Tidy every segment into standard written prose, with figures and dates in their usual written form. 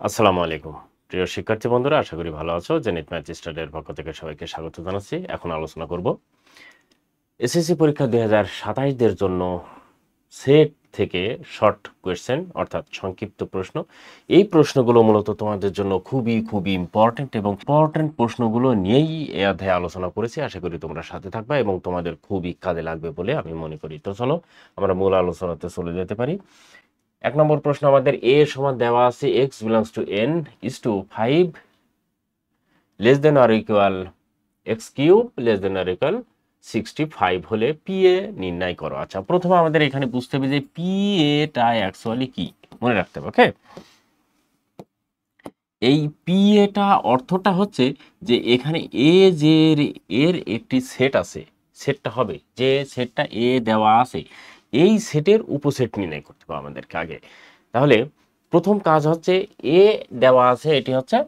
আসসালামু আলাইকুম প্রিয় শিক্ষার্থী বন্ধুরা, আশা করি ভালো আছো। জেনিত ম্যাথ স্টাডির পক্ষ থেকে সবাইকে স্বাগত জানাচ্ছি। এখন আলোচনা করব এসএসসি পরীক্ষা 2027 দের জন্য সেট থেকে শর্ট কোয়েশ্চেন অর্থাৎ সংক্ষিপ্ত প্রশ্ন। এই প্রশ্নগুলো মূলত তোমাদের জন্য খুবই খুবই ইম্পর্টেন্ট এবং ইম্পর্টেন্ট প্রশ্নগুলো নিয়েই এই অধ্যায়ে আলোচনা করেছি। আশা করি তোমরা সাথে থাকবে এবং তোমাদের খুবই কাজে লাগবে বলে আমি মনে করি। তো চলো আমরা মূল আলোচনাতে চলে যেতে পারি। 1 নম্বর প্রশ্ন আমাদের a সমান দেওয়া আছে x belongs to n is to 5 less than or equal x cube less than or equal 65 হলে PA নির্ণয় করো। আচ্ছা, প্রথমে আমাদের এখানে বুঝতে হবে যে PA টা অ্যাকচুয়ালি কি, মনে রাখতে হবে। ওকে, এই PA টা অর্থটা হচ্ছে যে এখানে A যে এর একটি সেট আছে, সেটটা হবে যে সেটটা A দেওয়া আছে, এই সেটের উপসেট নির্ণয় করতে হবে আমাদেরকে আগে। তাহলে প্রথম কাজ হচ্ছে A দেওয়া আছে, এটি হচ্ছে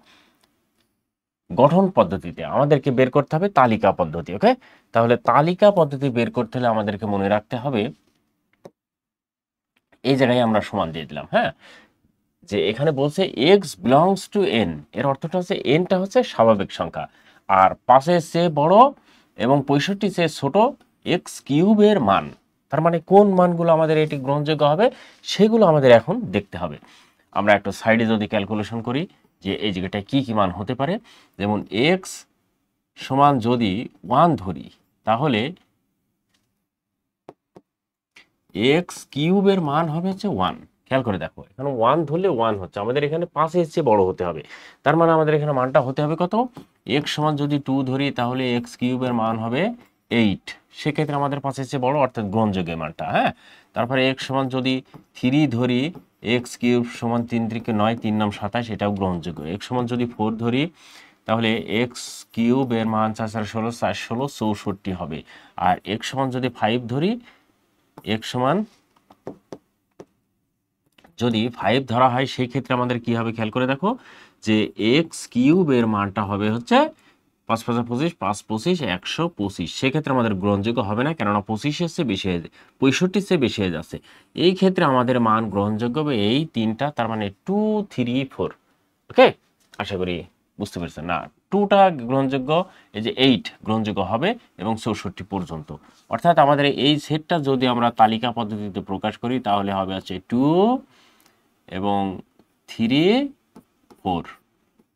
গঠন পদ্ধতিতে আমাদেরকে বের করতে হবে তালিকা পদ্ধতি। ওকে, তাহলে তালিকা পদ্ধতি বের করতে হলে আমাদেরকে মনে রাখতে হবে এই জায়গায় আমরা সমান দিয়ে দিলাম। হ্যাঁ, যে এখানে বলছে x belongs to n, এর অর্থটা হচ্ছে nটা হচ্ছে স্বাভাবিক সংখ্যা আর 5-এর চেয়ে বড় এবং 65 চেয়ে ছোট x কিউবের মান। তার মানে কোন মানগুলো আমাদের এটি গ্রহণযোগ্য হবে সেগুলো আমাদের এখন দেখতে হবে। আমরা একটা সাইডে যদি ক্যালকুলেশন করি যে এই জায়গাটায় কি কি মান হতে পারে, যেমন x সমান যদি 1 ধরি তাহলে x কিউবের মান হবে হচ্ছে 1। খেয়াল করে দেখো, এখানে 1 ধরলে 1 হচ্ছে, আমাদের এখানে 5-এর চেয়ে বড় হতে হবে। তার মানে আমাদের এখানে মানটা হতে হবে কত? x সমান যদি 2 ধরি তাহলে x কিউবের মান হবে 8, সেক্ষেত্রে আমাদের 5-এর চেয়ে বড় অর্থাৎ গ্রহণযোগ্য মানটা। হ্যাঁ, তারপরে x সমান যদি 3 ধরি, x কিউব সমান 3 3 9 3 9 27, এটাও গ্রহণযোগ্য। x সমান যদি 4 ধরি তাহলে x কিউবের মান 4 4 16 4 16 64 হবে। আর x সমান যদি 5 ধরি, x সমান যদি 5 ধরা হয় সেই ক্ষেত্রে আমাদের কি হবে খেয়াল করে দেখো, যে x কিউবের মানটা হবে হচ্ছে 5 5 25 5 25 125। সেক্ষেত্রে আমাদের গ্রহণযোগ্য হবে না, কেননা 25-এর চেয়ে বেশি হয়ে যায়, 65-র চেয়ে বেশি হয়ে যাচ্ছে। এই ক্ষেত্রে আমাদের মান গ্রহণযোগ্য হবে এই তিনটা, তার মানে 2 3 4। ওকে, আশা করি বুঝতে পেরেছেন না? 2টা গ্রহণযোগ্য, এই যে 8 গ্রহণযোগ্য হবে এবং 64 পর্যন্ত। অর্থাৎ আমাদের এই সেটটা যদি আমরা তালিকা পদ্ধতিতে প্রকাশ করি তাহলে হবে হচ্ছে 2 এবং 3 4,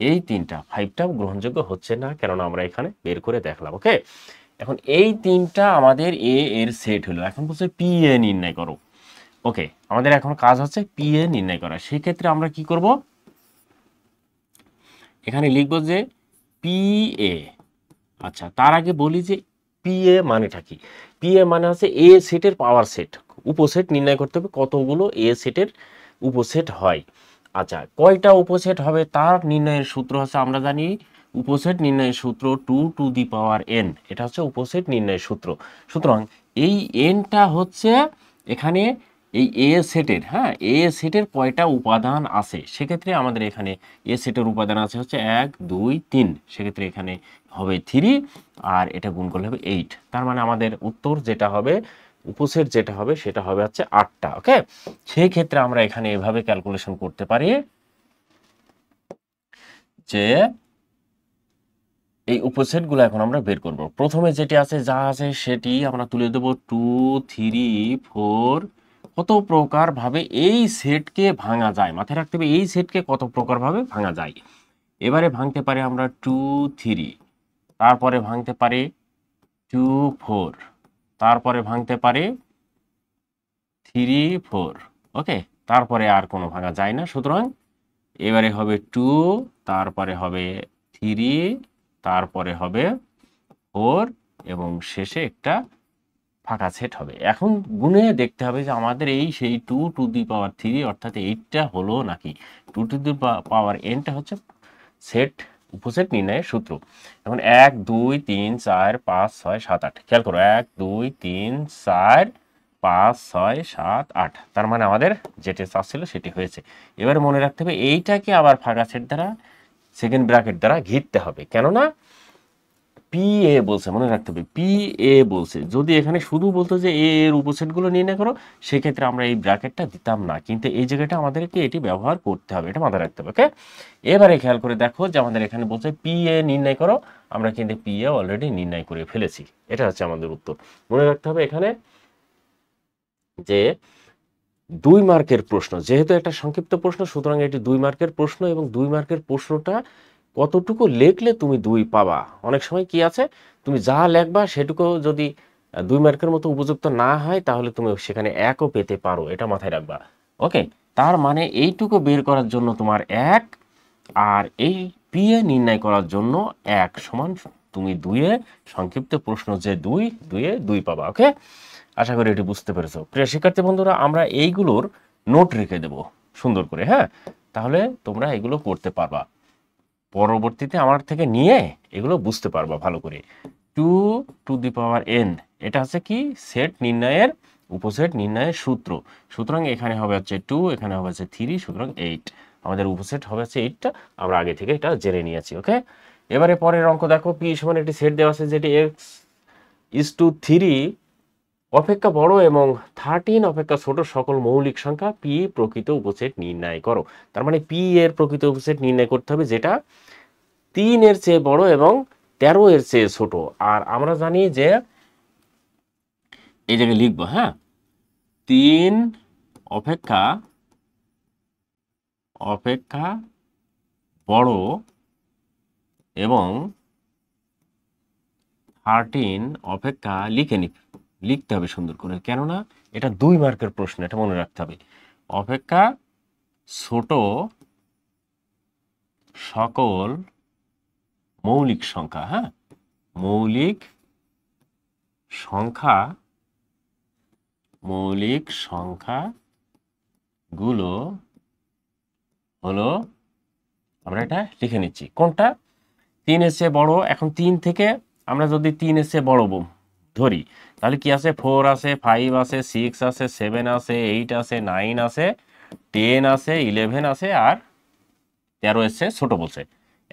এই তিনটা। 5টাও গ্রহণযোগ্য হচ্ছে না, কেননা আমরা এখানে বের করে দেখলাম। ওকে, এখন এই তিনটা আমাদের এ এর সেট হলো। এখন বলছে পি এ নির্ণয় করো। ওকে, আমাদের এখন কাজ হচ্ছে পি এ নির্ণয় করা। সেই ক্ষেত্রে আমরা কি করব, এখানে লিখব যে পি এ। আচ্ছা, তার আগে বলি যে পি এ মানেটা কি। পি এ মানে হচ্ছে এ সেটের পাওয়ার সেট, উপসেট নির্ণয় করতে হবে কতগুলো এ সেটের উপসেট হয়। আচ্ছা, কয়টা উপসেট হবে তার নির্ণয়ের সূত্র হচ্ছে, আমরা জানি উপসেট নির্ণয়ের সূত্র 2 টু দি পাওয়ার n, এটা হচ্ছে উপসেট নির্ণয়ের সূত্র। সুতরাং এই nটা হচ্ছে এখানে এই এ সেটের, হ্যাঁ, এ সেটের কয়টা উপাদান আছে। সেক্ষেত্রে আমাদের এখানে এ সেটের উপাদান আছে হচ্ছে 1 2 3, সেক্ষেত্রে এখানে হবে 3 আর এটা গুণ করলে হবে 8। তার মানে আমাদের উত্তর যেটা হবে, উপসেট যেটা হবে সেটা হবে হচ্ছে 8টা। ওকে, সেই ক্ষেত্রে আমরা এখানে এভাবে ক্যালকুলেশন করতে পারি যে এই উপসেটগুলো এখন আমরা বের করব। প্রথমে যেটি আছে যা আছে সেটি আমরা তুলে দেব 2 3 4। কত প্রকার ভাবে এই সেটকে ভাঙা যায়, মাথায় রাখতে হবে এই সেটকে কত প্রকার ভাবে ভাঙা যায়। এবারে ভাঙতে পারি আমরা 2 3, তারপরে ভাঙতে পারি 2 4, তারপরে ভাঙতে পারি 3 4। ওকে, তারপরে আর কোনো ভাঙা যায় না। সুতরাং এবারে হবে 2, তারপরে হবে 3, তারপরে হবে 4 এবং শেষে একটা ফাঁকা সেট হবে। এখন গুণে দেখতে হবে যে আমাদের এই সেই 2 টু দি পাওয়ার 3 অর্থাৎ 8টা হলো নাকি। 2 টু দি পাওয়ার nটা হচ্ছে সেট, উপসেট নির্ণয়ের সূত্র। এখন 1 2 3 4 5 6 7 8, খেয়াল করো 1 2 3 4 5 6 7 8। তার মানে আমাদের যেটি চাচ্ছিল সেটি হয়েছে। এবারে মনে রাখতে হবে এইটাকে আবার ফাঁকা সেট দ্বারা, সেকেন্ড ব্র্যাকেট দ্বারা ঘিরতে হবে, কেননা পি এ বলছে, মনে রাখতে হবে পি এ বলছে। যদি এখানে শুধু বলতো যে এ এর উপসেটগুলো নির্ণয় করো, সেক্ষেত্রে আমরা এই ব্র্যাকেটটা দিতাম না, কিন্তু এই জায়গাটা আমাদেরকে এটি ব্যবহার করতে হবে, এটা মাথায় রাখতে হবে। ওকে, এবারে খেয়াল করে দেখো যে আমাদের এখানে বলছে পি এ নির্ণয় করো, আমরা কিন্তু পি এ অলরেডি নির্ণয় করে ফেলেছি। এটা হচ্ছে আমাদের উত্তর। মনে রাখতে হবে এখানে যে 2 মার্কের প্রশ্ন, যেহেতু একটা সংক্ষিপ্ত প্রশ্ন, সুতরাং এটি 2 মার্কের প্রশ্ন, এবং 2 মার্কের প্রশ্নটা কতটুকু লিখলে তুমি 2 পাবা। অনেক সময় কি আছে, তুমি যা লিখবা সেটুকু যদি 2 মার্কের মতো উপযুক্ত না হয়, তাহলে তুমি সেখানে 1ও পেতে পারো, এটা মাথায় রাখবা। ওকে, তার মানে এইটুকু বের করার জন্য তোমার 1, আর এই পি এ নির্ণয় করার জন্য 1 সমান তুমি 2 এ সংক্ষিপ্ত প্রশ্ন যে 2, 2 এ 2 পাবা। ওকে, আশা করি এটি বুঝতে পেরেছো। প্রিয় শিক্ষার্থী বন্ধুরা, আমরা এইগুলোর নোট রেখে দেব সুন্দর করে, হ্যাঁ, তাহলে তোমরা এগুলো করতে পারবা, পরবর্তীতে আমার থেকে নিয়ে এগুলো বুঝতে পারবা ভালো করে। 2 টু দি পাওয়ার n, এটা হচ্ছে কি সেট নির্ণয়ের উপসেট নির্ণয়ের সূত্র। সুতরাং এখানে হবে হচ্ছে 2, এখানে হবে হচ্ছে 3, সুতরাং 8। আমাদের উপসেট হবে হচ্ছে 8টা, আমরা আগে থেকে এটা জেনে নিয়েছি। ওকে, এবারে পরের অঙ্ক দেখো। p সমান একটি সেট দেওয়া আছে যেটি x ইজ টু 3 অপেক্ষা বড় এবং 13 অপেক্ষা ছোট সকল মৌলিক সংখ্যা p প্রকৃত উপসেট নির্ণয় করো। তার মানে p এর প্রকৃত উপসেট নির্ণয় করতে হবে যেটা 3 এর চেয়ে বড় এবং 13 এর চেয়ে ছোট। আর আমরা জানি যে এই জায়গায় লিখবো, হ্যাঁ, 3 অপেক্ষা অপেক্ষা বড় এবং 13 অপেক্ষা লিখতে হবে সুন্দর করে, কেননা এটা 2 মার্কের প্রশ্ন, এটা মনে রাখতে হবে। অপেক্ষা ছোট সকল মৌলিক সংখ্যা, হ্যাঁ, মৌলিক সংখ্যাগুলো হলো, আমরা এটা লিখে নিচ্ছি কোনটা 3 এর চেয়ে বড়। এখন 3 থেকে আমরা যদি 3 এর চেয়ে বড় ধরি, তাহলে কি আছে, 4 আছে, 5 আছে, 6 আছে, 7 আছে, 8 আছে, 9 আছে, 10 আছে, 11 আছে, আর 13 এর চেয়ে ছোট বলছে।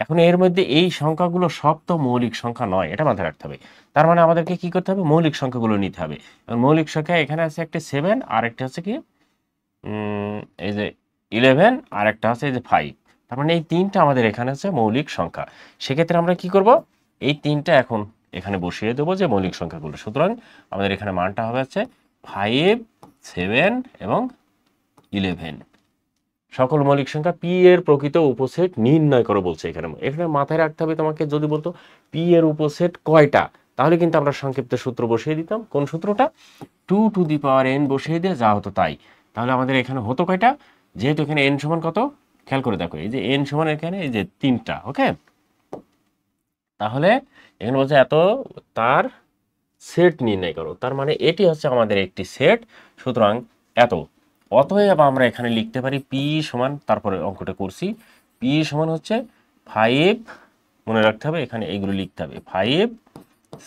এখন এর মধ্যে এই সংখ্যাগুলো সব তো মৌলিক সংখ্যা নয়, এটা মাথায় রাখতে হবে। তার মানে আমাদেরকে কি করতে হবে, মৌলিক সংখ্যাগুলো নিতে হবে। মৌলিক সংখ্যা এখানে আছে একটা 7, আর একটা হচ্ছে কি এই যে 11, আর একটা আছে এই যে 5। তার মানে এই 3টা আমাদের এখানে আছে মৌলিক সংখ্যা। সেক্ষেত্রে আমরা কি করব, এই 3টা এখন এখানে বসিয়ে দেবো যে মৌলিক সংখ্যাগুলো। সুতরাং আমাদের এখানে মানটা হবে হচ্ছে 5, 7 এবং 11। সকল মৌলিক সংখ্যা পি এর প্রকৃত উপসেট নির্ণয় করো বলছে। এখানে এখানে মাথায় রাখতে হবে তোমাকে, যদি বলতো পি এর উপসেট কয়টা, তাহলে কিন্তু আমরা সংক্ষিপ্ত সূত্র বসিয়ে দিতাম। কোন সূত্রটা, 2 টু দি পাওয়ার n বসিয়ে দিয়ে যা হতো তাই। তাহলে আমাদের এখানে হতো কয়টা, যেহেতু এখানে n সমান কত, খেয়াল করে দেখো, এই যে n সমান এখানে এই যে 3টা। ওকে, তাহলে এখানে বলছে এত তার সেট নির্ণয় করো, তার মানে এটি হচ্ছে আমাদের একটি সেট। সুতরাং এত, অতএব আমরা এখানে লিখতে পারি পি সমান, তারপরে অঙ্কটা করছি, পি সমান হচ্ছে 5, মনে রাখতে হবে এখানে এইগুলো লিখতে হবে, 5,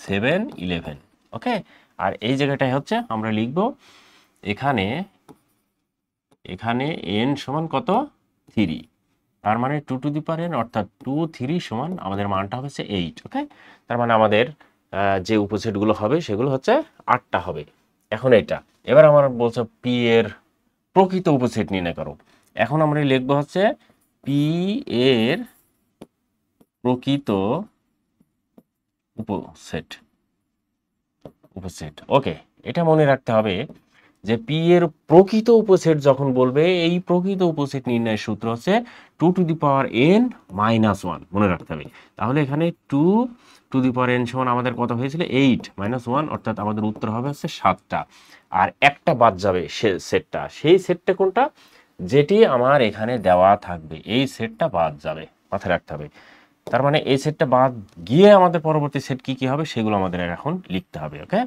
7, 11। ওকে, আর এই জায়গাটায় হচ্ছে আমরা লিখব এখানে n সমান কত, 3। তার মানে 2 টু দি পাওয়ার n, অর্থাৎ 2, 3 সমান আমাদের মানটা হচ্ছে 8। ওকে, তার মানে আমাদের যে উপসেটগুলো হবে সেগুলো হচ্ছে 8টা হবে। এখন এটা, এবার আমার বলছে পি এর প্রকৃত উপসেট নির্ণয় করো। এখন আমরা লিখবো হচ্ছে পি এর প্রকৃত উপসেট। ওকে, এটা মনে রাখতে হবে যে পি এর প্রকৃত উপসেট যখন বলবে, এই প্রকৃত উপসেট নির্ণয়ের সূত্র হচ্ছে 2 to the power n minus 1, মনে রাখতে হবে। তাহলে এখানে 2 টু দি পাওয়ার n সমান আমাদের কত হয়েছিল, 8 মাইনাস 1, অর্থাৎ আমাদের উত্তর হবে হচ্ছে 7টা। আর একটা বাদ যাবে সেটটা, সেই সেটটা কোনটা, যেটি আমার এখানে দেওয়া থাকবে, এই সেটটা বাদ যাবে, মাথায় রাখতে হবে। তার মানে এই সেটটা বাদ গিয়ে আমাদের পরবর্তী সেট কি কি হবে সেগুলো আমাদের এখন লিখতে হবে। ওকে,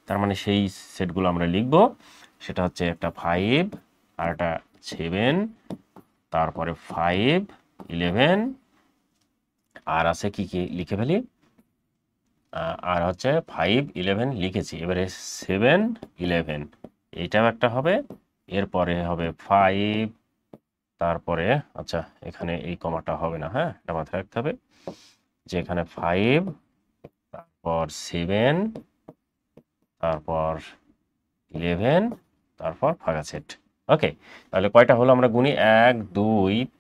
তার মানে সেই সেটগুলো আমরা লিখব, সেটা হচ্ছে একটা 5 আর একটা 7, তারপরে 5, 11, আর আছে কি কি লিখে ফেলি, আর হচ্ছে 5, 11 লিখেছি, এবারে 7, 11 এইটাও একটা হবে, এরপরে হবে 5, তারপরে আচ্ছা এখানে এই কমাটা হবে না, হ্যাঁ, এটা মাথায় রাখতে হবে যে এখানে 5, তারপর 7, তারপর 11, তারপর ফাঁকা সেট। ওকে, তাহলে কয়টা হলো আমরা গুনি, 1 2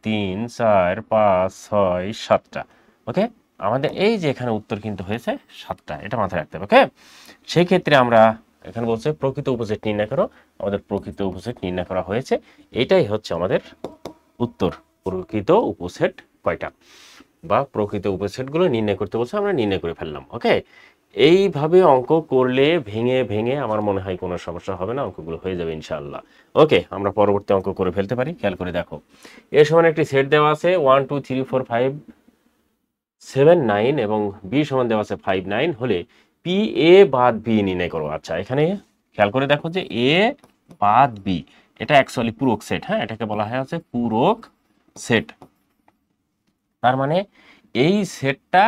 3 4 5 6 7টা। ওকে, আমাদের এই যে এখানে উত্তর কিন্তু হয়েছে 7টা, এটা মাথায় রাখতে হবে। ওকে, সেই ক্ষেত্রে আমরা এখানে বলছে প্রকৃত উপসেট নির্ণয় করো, আমাদের প্রকৃত উপসেট নির্ণয় করা হয়েছে। এটাই হচ্ছে আমাদের উত্তর। প্রকৃত উপসেট কয়টা বা প্রকৃত উপসেটগুলো নির্ণয় করতে বলছে, আমরা নির্ণয় করে ফেললাম। ওকে, এইভাবে অঙ্ক করলে ভেঙে ভেঙে আমার মনে হয় কোনো সমস্যা হবে না, অঙ্কগুলো হয়ে যাবে ইনশাআল্লাহ। ওকে, আমরা পরবর্তী অঙ্ক করে ফেলতে পারি। খেয়াল করে দেখো, এর সমান একটি সেট দেওয়া আছে 1 2 3 4 5 7 9 এবং বি সমান দেওয়া আছে 5 9 হলে পি এ বাদ বি নির্ণয় করো। আচ্ছা, এখানে খেয়াল করে দেখো যে এ বাদ বি, এটা অ্যাকচুয়ালি পূরক সেট। হ্যাঁ, এটাকে বলা হয় হচ্ছে পূরক সেট। তার মানে এই সেটটা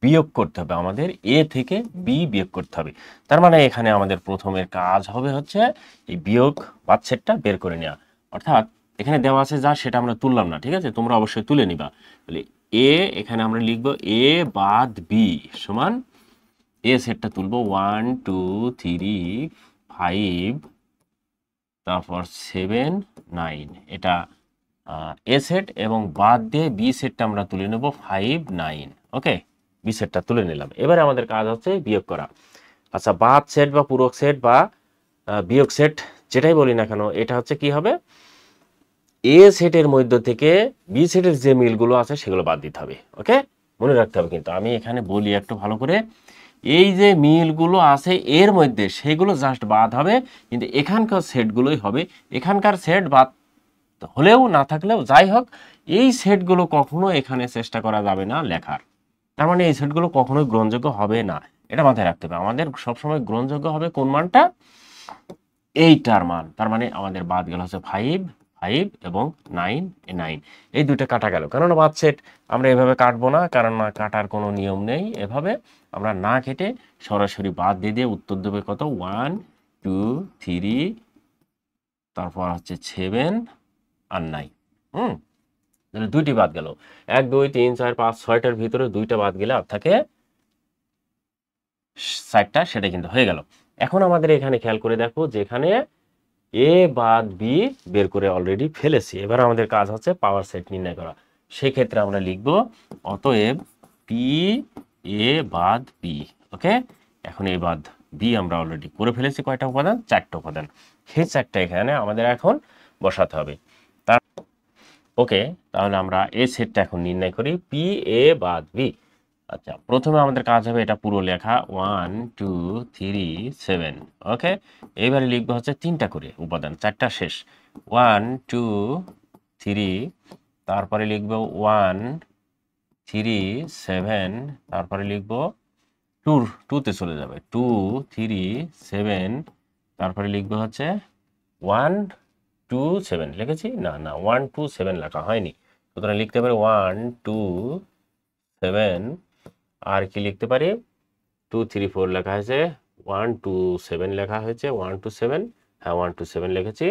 বিয়োগ করতে হবে আমাদের, এ থেকে বি বিয়োগ করতে হবে। তার মানে এখানে আমাদের প্রথমের কাজ হবে হচ্ছে এই বিয়োগ বাদ সেটটা বের করে নেওয়া। অর্থাৎ এখানে দেওয়া আছে যা, সেটা আমরা তুললাম না, ঠিক আছে, তোমরা অবশ্যই তুলে নিবা। তাহলে এ, এখানে আমরা লিখব এ বাদ বি সমান, এ সেটটা তুলব 1 2 3 5, তারপর 7 9, এটা এ সেট, এবং বাদ দিয়ে বি সেটটা আমরা তুলে নেব 5 9। ওকে, বি সেটটা তুলে নিলাম। এবারে আমাদের কাজ হচ্ছে বিয়োগ করা। আচ্ছা, বাদ সেট বা পূরক সেট বা বিয়োগ সেট যেটাই বলি না কেন, এটা হচ্ছে কি হবে, এ সেটের মধ্য থেকে বি সেটের যে মিলগুলো আছে সেগুলো বাদ দিতে হবে। ওকে, মনে রাখতে হবে। কিন্তু আমি এখানে বলি একটু ভালো করে, এই যে মিলগুলো আছে এর মধ্যে সেগুলো জাস্ট বাদ হবে, কিন্তু এখানকার সেটগুলোই হবে। এখানকার সেট বাদ হলেও না থাকলেও যাই হোক, এই সেটগুলো কখনো এখানে চেষ্টা করা যাবে না লেখার। তার মানে এই সেটগুলো কখনোই গ্রহণযোগ্য হবে না, এটা মাথায় রাখতে হবে। আমাদের সবসময় গ্রহণযোগ্য হবে কোন মানটা, এইটার মান। তার মানে আমাদের বাদ গেল হচ্ছে 5 5 এবং 9 9, এই দুইটা কাটা গেল। কেননা বাদ সেট আমরা এভাবে কাটবো না, কারণ না কাটার কোনো নিয়ম নেই। এভাবে আমরা না কেটে সরাসরি বাদ দিয়ে দিয়ে উত্তর দেবে কত, 1 2 3, তারপর হচ্ছে 7 আর 9। তাহলে দুইটি বাদ গেল, 1 2 3 4 5 6টার ভিতরে দুইটা বাদ গেলে আর থাকে 4টা, সেটা কিন্তু হয়ে গেল। এখন আমাদের এখানে খেয়াল করে দেখো, যেখানে এ বাদ বি বের করে অলরেডি ফেলেছি, এবার আমাদের কাজ হচ্ছে পাওয়ার সেট নির্ণয় করা। সেক্ষেত্রে আমরা লিখব অতএব পি এ বাদ বি। ওকে, এখন এ বাদ বি আমরা অলরেডি করে ফেলেছি। কয়টা উপাদান, 4টা উপাদান। সেই 4টা এখানে আমাদের এখন বসাতে হবে। তার ওকে, তাহলে আমরা এ সেটটা এখন নির্ণয় করি, পি এ বাদ বি। আচ্ছা, প্রথমে আমাদের কাজ হবে এটা পুরো লেখা 1 2 3 7। ওকে, এইবারে লিখবো হচ্ছে 3টা করে উপাদান, 4টা শেষ। 1 2 3, তারপরে লিখবো 1 3 7, তারপরে লিখবো 2 2তে চলে যাবে 2 3 7, তারপরে লিখবো হচ্ছে 1 2 7। লিখেছি না, না 1 2 7 লেখা হয়নি, সুতরাং লিখতে পারি 1 2 7। আর কি লিখতে পারি, 2 3 4 লেখা হয়েছে, 1 2 7 লেখা হয়েছে, 1 2 7, হ্যাঁ 1 2 7 লিখেছি,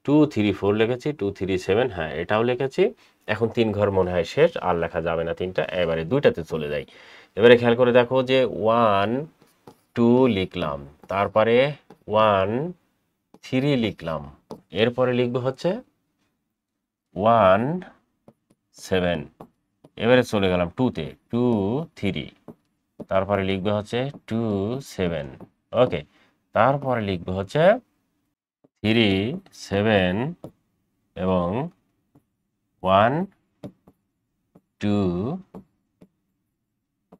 2 3 4 লিখেছি, 2 3 7, হ্যাঁ এটাও লিখেছি। এখন 3 ঘর মনে হয় শেষ, আর লেখা যাবে না 3টা, এবারে 2টাতে চলে যাই। এবারে খেয়াল করে দেখো যে 1 2 লিখলাম, তারপরে 1 3 লিখলাম, এরপরে লিখবো হচ্ছে 1 7। এবারে চলে গেলাম 2তে, 2 3, তারপরে লিখবে হচ্ছে 2 7। ওকে, তারপরে লিখবে হচ্ছে 3 7 এবং 1 2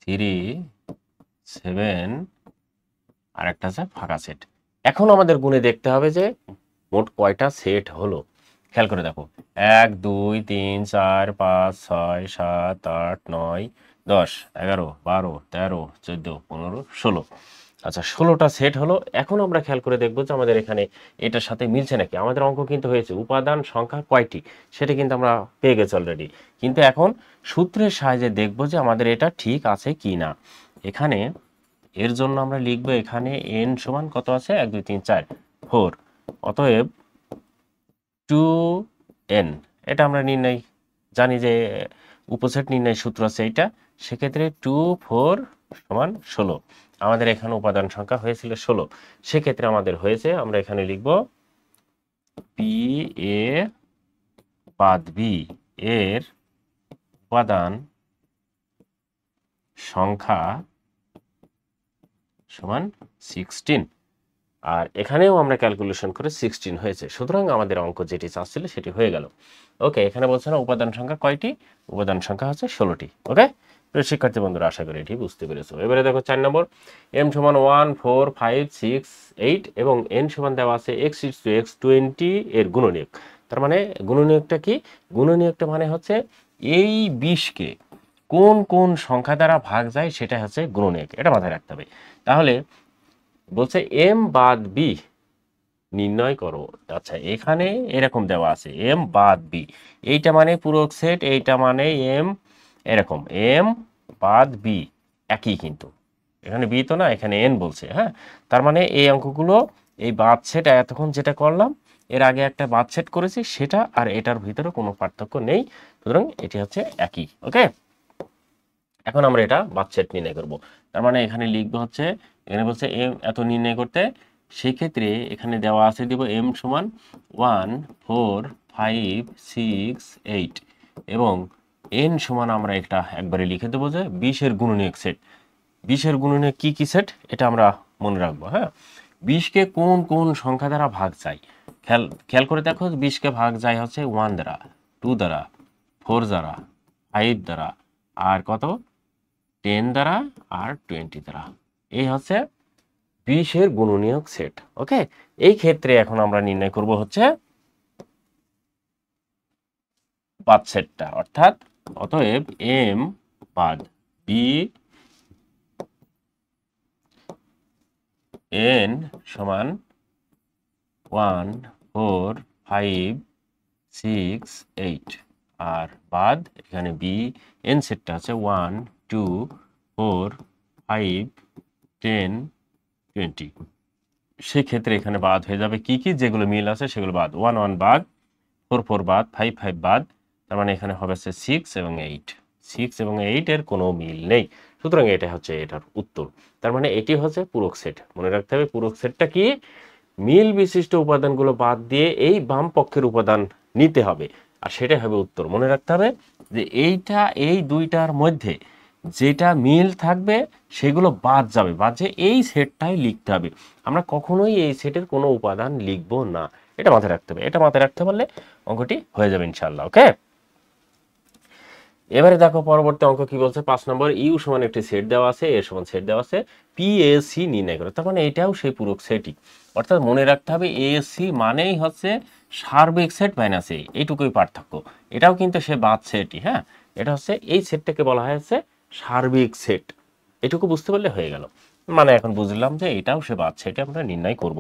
3 7, আর একটা আছে ফাঁকা সেট। এখন আমাদের গুণে দেখতে হবে যে মোট কয়টা সেট হলো। খেয়াল করে দেখো, 1 2 3 4 5 6 7 8 9 10 11 12 13 14 15 16। আচ্ছা, 16টা সেট হলো। এখন আমরা খেয়াল করে দেখবো যে আমাদের এখানে এটার সাথে মিলছে নাকি। আমাদের অঙ্ক কিন্তু হয়েছে উপাদান সংখ্যা কয়টি, সেটা কিন্তু আমরা পেয়ে গেছি অলরেডি। কিন্তু এখন সূত্রের সাহায্যে দেখবো যে আমাদের এটা ঠিক আছে কি না। এখানে এর জন্য আমরা লিখবো, এখানে n সমান কত আছে, 1 2 3 4 4, অতএব 2n। এটা আমরা নির্ণয় জানি যে উপসেট নির্ণয় সূত্র আছে এইটা। সেক্ষেত্রে 2 4 সমান 16। আমাদের এখানে উপাদান সংখ্যা হয়েছিল 16, সেক্ষেত্রে আমাদের হয়েছে, আমরা এখানে লিখব পি এ বাদ বি এর উপাদান সংখ্যা সমান 16। আর এখানেও আমরা ক্যালকুলেশন করে 16 হয়েছে, সুতরাং আমাদের অঙ্ক যেটি চাচ্ছিল সেটি হয়ে গেল। ওকে, এখানে বলছে না উপাদান সংখ্যা কয়টি, উপাদান সংখ্যা হচ্ছে 16টি। ওকে, প্রিয় শিক্ষার্থী বন্ধুরা, আশা করি এটি বুঝতে পেরেছো। এবারে দেখো 4 নম্বর, m সমান 1 4 5 6 8 এবং n সমান দেওয়া আছে x = x20 এর গুণনীয়ক। তার মানে গুণনীয়কটা কি, গুণনীয়কটা মানে হচ্ছে এই 20কে কোন কোন সংখ্যা দ্বারা ভাগ যায় সেটা হচ্ছে গুণনীয়ক, এটা মাথায় রাখতে হবে। তাহলে বলছে m বাদ b নির্ণয় করো। আচ্ছা, এখানে এরকম দেওয়া আছে m বাদ b, এইটা মানে পূরক সেট, এইটা মানে m, এরকম m বাদ b একই, কিন্তু এখানে b তো না, এখানে n বলছে। হ্যাঁ, তার মানে এই অঙ্কগুলো, এই বাদ সেট এতক্ষণ যেটা করলাম, এর আগে একটা বাদ সেট করেছি, সেটা আর এটার ভিতরে কোনো পার্থক্য নেই, সুতরাং এটি হচ্ছে একই। ওকে, এখন আমরা এটা বাদ সেট নির্ণয় করব। তার মানে এখানে লিখবো হচ্ছে, এখানে বলছে m এত নির্ণয় করতে, সেই ক্ষেত্রে এখানে দেওয়া আছে, দিব m সমান 1 4 5 6 8 এবং n সমান আমরা এটা একবারে লিখে দেবো যে 20 এর গুণনীয়ক সেট। 20 এর গুণনীয়ক কি কি সেট, এটা আমরা মনে রাখবো। হ্যাঁ, 20কে কোন কোন সংখ্যা দ্বারা ভাগ যায়, খেয়াল করে দেখো, 20কে ভাগ যায় হচ্ছে 1 দ্বারা, 2 দ্বারা, 4 দ্বারা, 5 দ্বারা, আর কত 10 দ্বারা, আর 20 দ্বারা। এই হচ্ছে 20 এর গুণনীয়ক সেট। ওকে, এই ক্ষেত্রে এখন আমরা নির্ণয় করব হচ্ছে বাদ সেটটা, অর্থাৎ অতএব m বাদ b n সমান 1 4 5 6 8, আর বাদ এখানে b n সেটটা আছে 1 2 4 5 10 20। সেক্ষেত্রে এখানে বাদ হয়ে যাবে কি কি, যেগুলো মিল আছে সেগুলো বাদ, 1 1 বাদ, 4 4 বাদ, 5 5 বাদ, তার মানে এখানে হবে 6 এবং 8, 6 এবং 8 এর কোনো মিল নেই, সুতরাং এটা হচ্ছে এটার উত্তর। তার মানে এটি হচ্ছে পূরক সেট। মনে রাখতে হবে পূরক সেটটা কি, মিল বিশিষ্ট উপাদানগুলো বাদ দিয়ে এই বাম পক্ষের উপাদান নিতে হবে, আর সেটাই হবে উত্তর। মনে রাখতে হবে যে এইটা, এই দুইটার মধ্যে যেটা মিল থাকবে সেগুলো বাদ যাবে, বাদ যে এই সেটটাই লিখতে হবে। আমরা কখনোই এই সেটের কোনো উপাদান লিখব না, এটা মাথায় রাখতে হবে। এটা মাথায় রাখতে পারলে অঙ্কটি হয়ে যাবে ইনশাআল্লাহ। ওকে, এবারে দেখো পরবর্তী অঙ্ক কি বলছে। 5 নম্বর, ইউ সমান একটি সেট দেওয়া আছে, এ সমান সেট দেওয়া আছে, পি এ সি নির্ণয় করো। তার মানে এটাও সেই পূরক সেটই, অর্থাৎ মনে রাখতে হবে এ সি মানেই হচ্ছে সার্বিক সেট মাইনাস এ, এইটুকুই পার্থক্য। এটাও কিন্তু সে বাদ সেটই। হ্যাঁ, এটা হচ্ছে এই সেটটাকে বলা হয়েছে সার্বিক সেট, এটুকু বুঝতে পারলে হয়ে গেল। মানে এখন বুঝলাম যে এটাও সে বাদ সেটে আমরা নির্ণয় করব,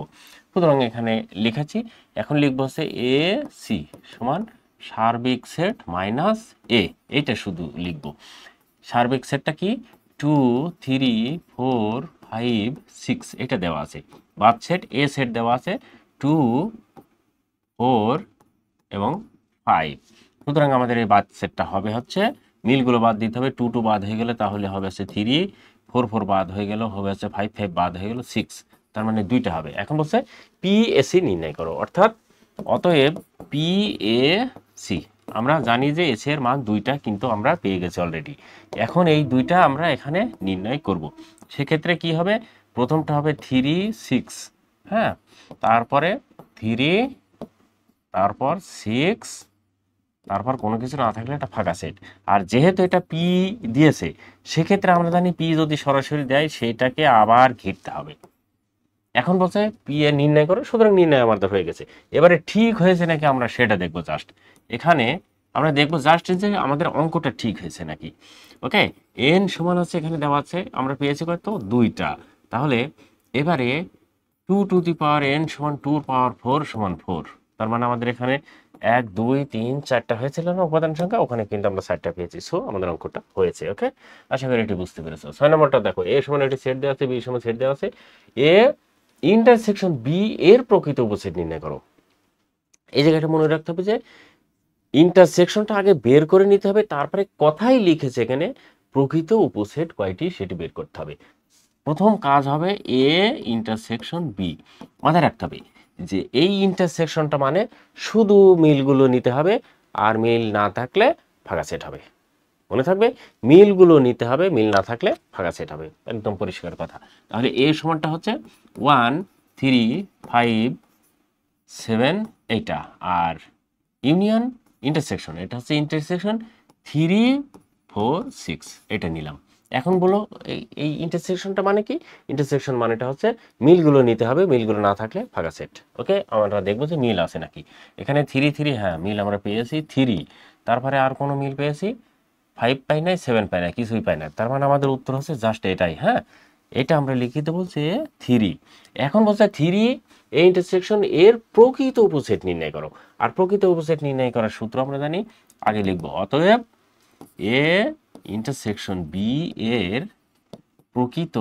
সুতরাং এখানে লিখেছি। এখন লিখবো হচ্ছে এ সি সমান সার্বিক সেট মাইনাস এ, এইটা শুধু লিখব। সার্বিক সেটটা কি, 2 3 4 5 6, এটা দেওয়া আছে। বাদ সেট এ সেট দেওয়া আছে 2 4 এবং 5, সুতরাং আমাদের এই বাদ সেটটা হবে হচ্ছে, মিলগুলো বাদ দিতে হবে, 2 2 বাদ হয়ে গেলে তাহলে হবে হচ্ছে 3, 4 4 বাদ হয়ে গেল হবে হচ্ছে 5 5 বাদ হয়ে গেল 6, তার মানে দুইটা হবে। এখন বলছে পি এ সি নির্ণয় করো, অর্থাৎ অতএব পি এ সি, আমরা জানি যে এস এর মান দুইটা, কিন্তু আমরা পেয়ে গেছি অলরেডি। এখন এই দুইটা আমরা এখানে নির্ণয় করব। সেক্ষেত্রে কি হবে, প্রথমটা হবে 3 6, হ্যাঁ, তারপরে 3, তারপর 6, তারপর কোনো কিছু না থাকলে একটা ফাঁকা সেট। আর যেহেতু এটা পি দিয়েছে, সেক্ষেত্রে আমরা জানি পি যদি সরাসরি দেয় সেটাকে আবার ঘিরতে হবে। এখন বলছে পি এ নির্ণয় করো, সুতরাং নির্ণয় আমাদের হয়ে গেছে। এবারে ঠিক হয়েছে নাকি আমরা সেটা দেখবো জাস্ট। এখানে আমরা দেখবো জাস্ট যে আমাদের অঙ্কটা ঠিক হয়েছে নাকি। ওকে, এন সমান হচ্ছে এখানে দেওয়া আছে, আমরা পেয়েছি কত, দুইটা। তাহলে এবারে 2 টু দি পাওয়ার n সমান 2 পাওয়ার 4 সমান 4, তার মানে আমাদের এখানে 1 2 3 4টা হয়েছিল না উপাদান সংখ্যা, ওখানে কিন্তু আমরা 4টা পেয়েছি, সো আমাদের অঙ্কটা হয়েছে। ওকে, আশা করি এটি বুঝতে পেরেছো। 6 নম্বরটা দেখো, এ সমান একটি সেট দেওয়া আছে, বি সমান সেট দেওয়া আছে, এ ইন্টারসেকশন বি এর প্রকৃত উপসেট নির্ণয় করো। এই জায়গাটা মনে রাখতে হবে যে ইন্টারসেকশনটা আগে বের করে নিতে হবে, তারপরে কথাই লিখেছে এখানে প্রকৃত উপসেট কয়টি সেটি বের করতে হবে। প্রথম কাজ হবে এ ইন্টারসেকশন বি। মাথায় রাখতে হবে যে এই ইন্টারসেকশনটা মানে শুধু মিলগুলো নিতে হবে, আর মিল না থাকলে ফাঁকা সেট হবে। মনে থাকবে, মিলগুলো নিতে হবে, মিল না থাকলে ফাঁকা সেট হবে, একদম পরিষ্কার কথা। তাহলে এ সমানটা হচ্ছে 1 3 5 7 এইটা, আর ইউনিয়ন ইন্টারসেকশন এটা হচ্ছে ইন্টারসেকশন 3 4 6 এটা নিলাম। এখন বলো এই ইন্টারসেকশনটা মানে কি? ইন্টারসেকশন মানেটা হচ্ছে মিলগুলো নিতে হবে, মিলগুলো না থাকলে ফাঁকা সেট। ওকে, আমরা দেখবো যে মিল আছে নাকি। এখানে 3 3, হ্যাঁ মিল আমরা পেয়েছি 3, তারপরে আর কোনো মিল পেয়েছি 5 পাই নাই, 7 পাই না, কিছুই পাই না, তার মানে আমাদের উত্তর হচ্ছে জাস্ট এটাই। হ্যাঁ, এটা আমরা লিখিতে বলছে 3। এখন বলছে 3 এই ইন্টারসেকশন এর প্রকৃত উপসেট নির্ণয় করো। আর প্রকৃত উপসেট নির্ণয় করার সূত্র আমরা জানি, আগে লিখবো অতএব এ ইন্টারসেকশন বি এর প্রকৃত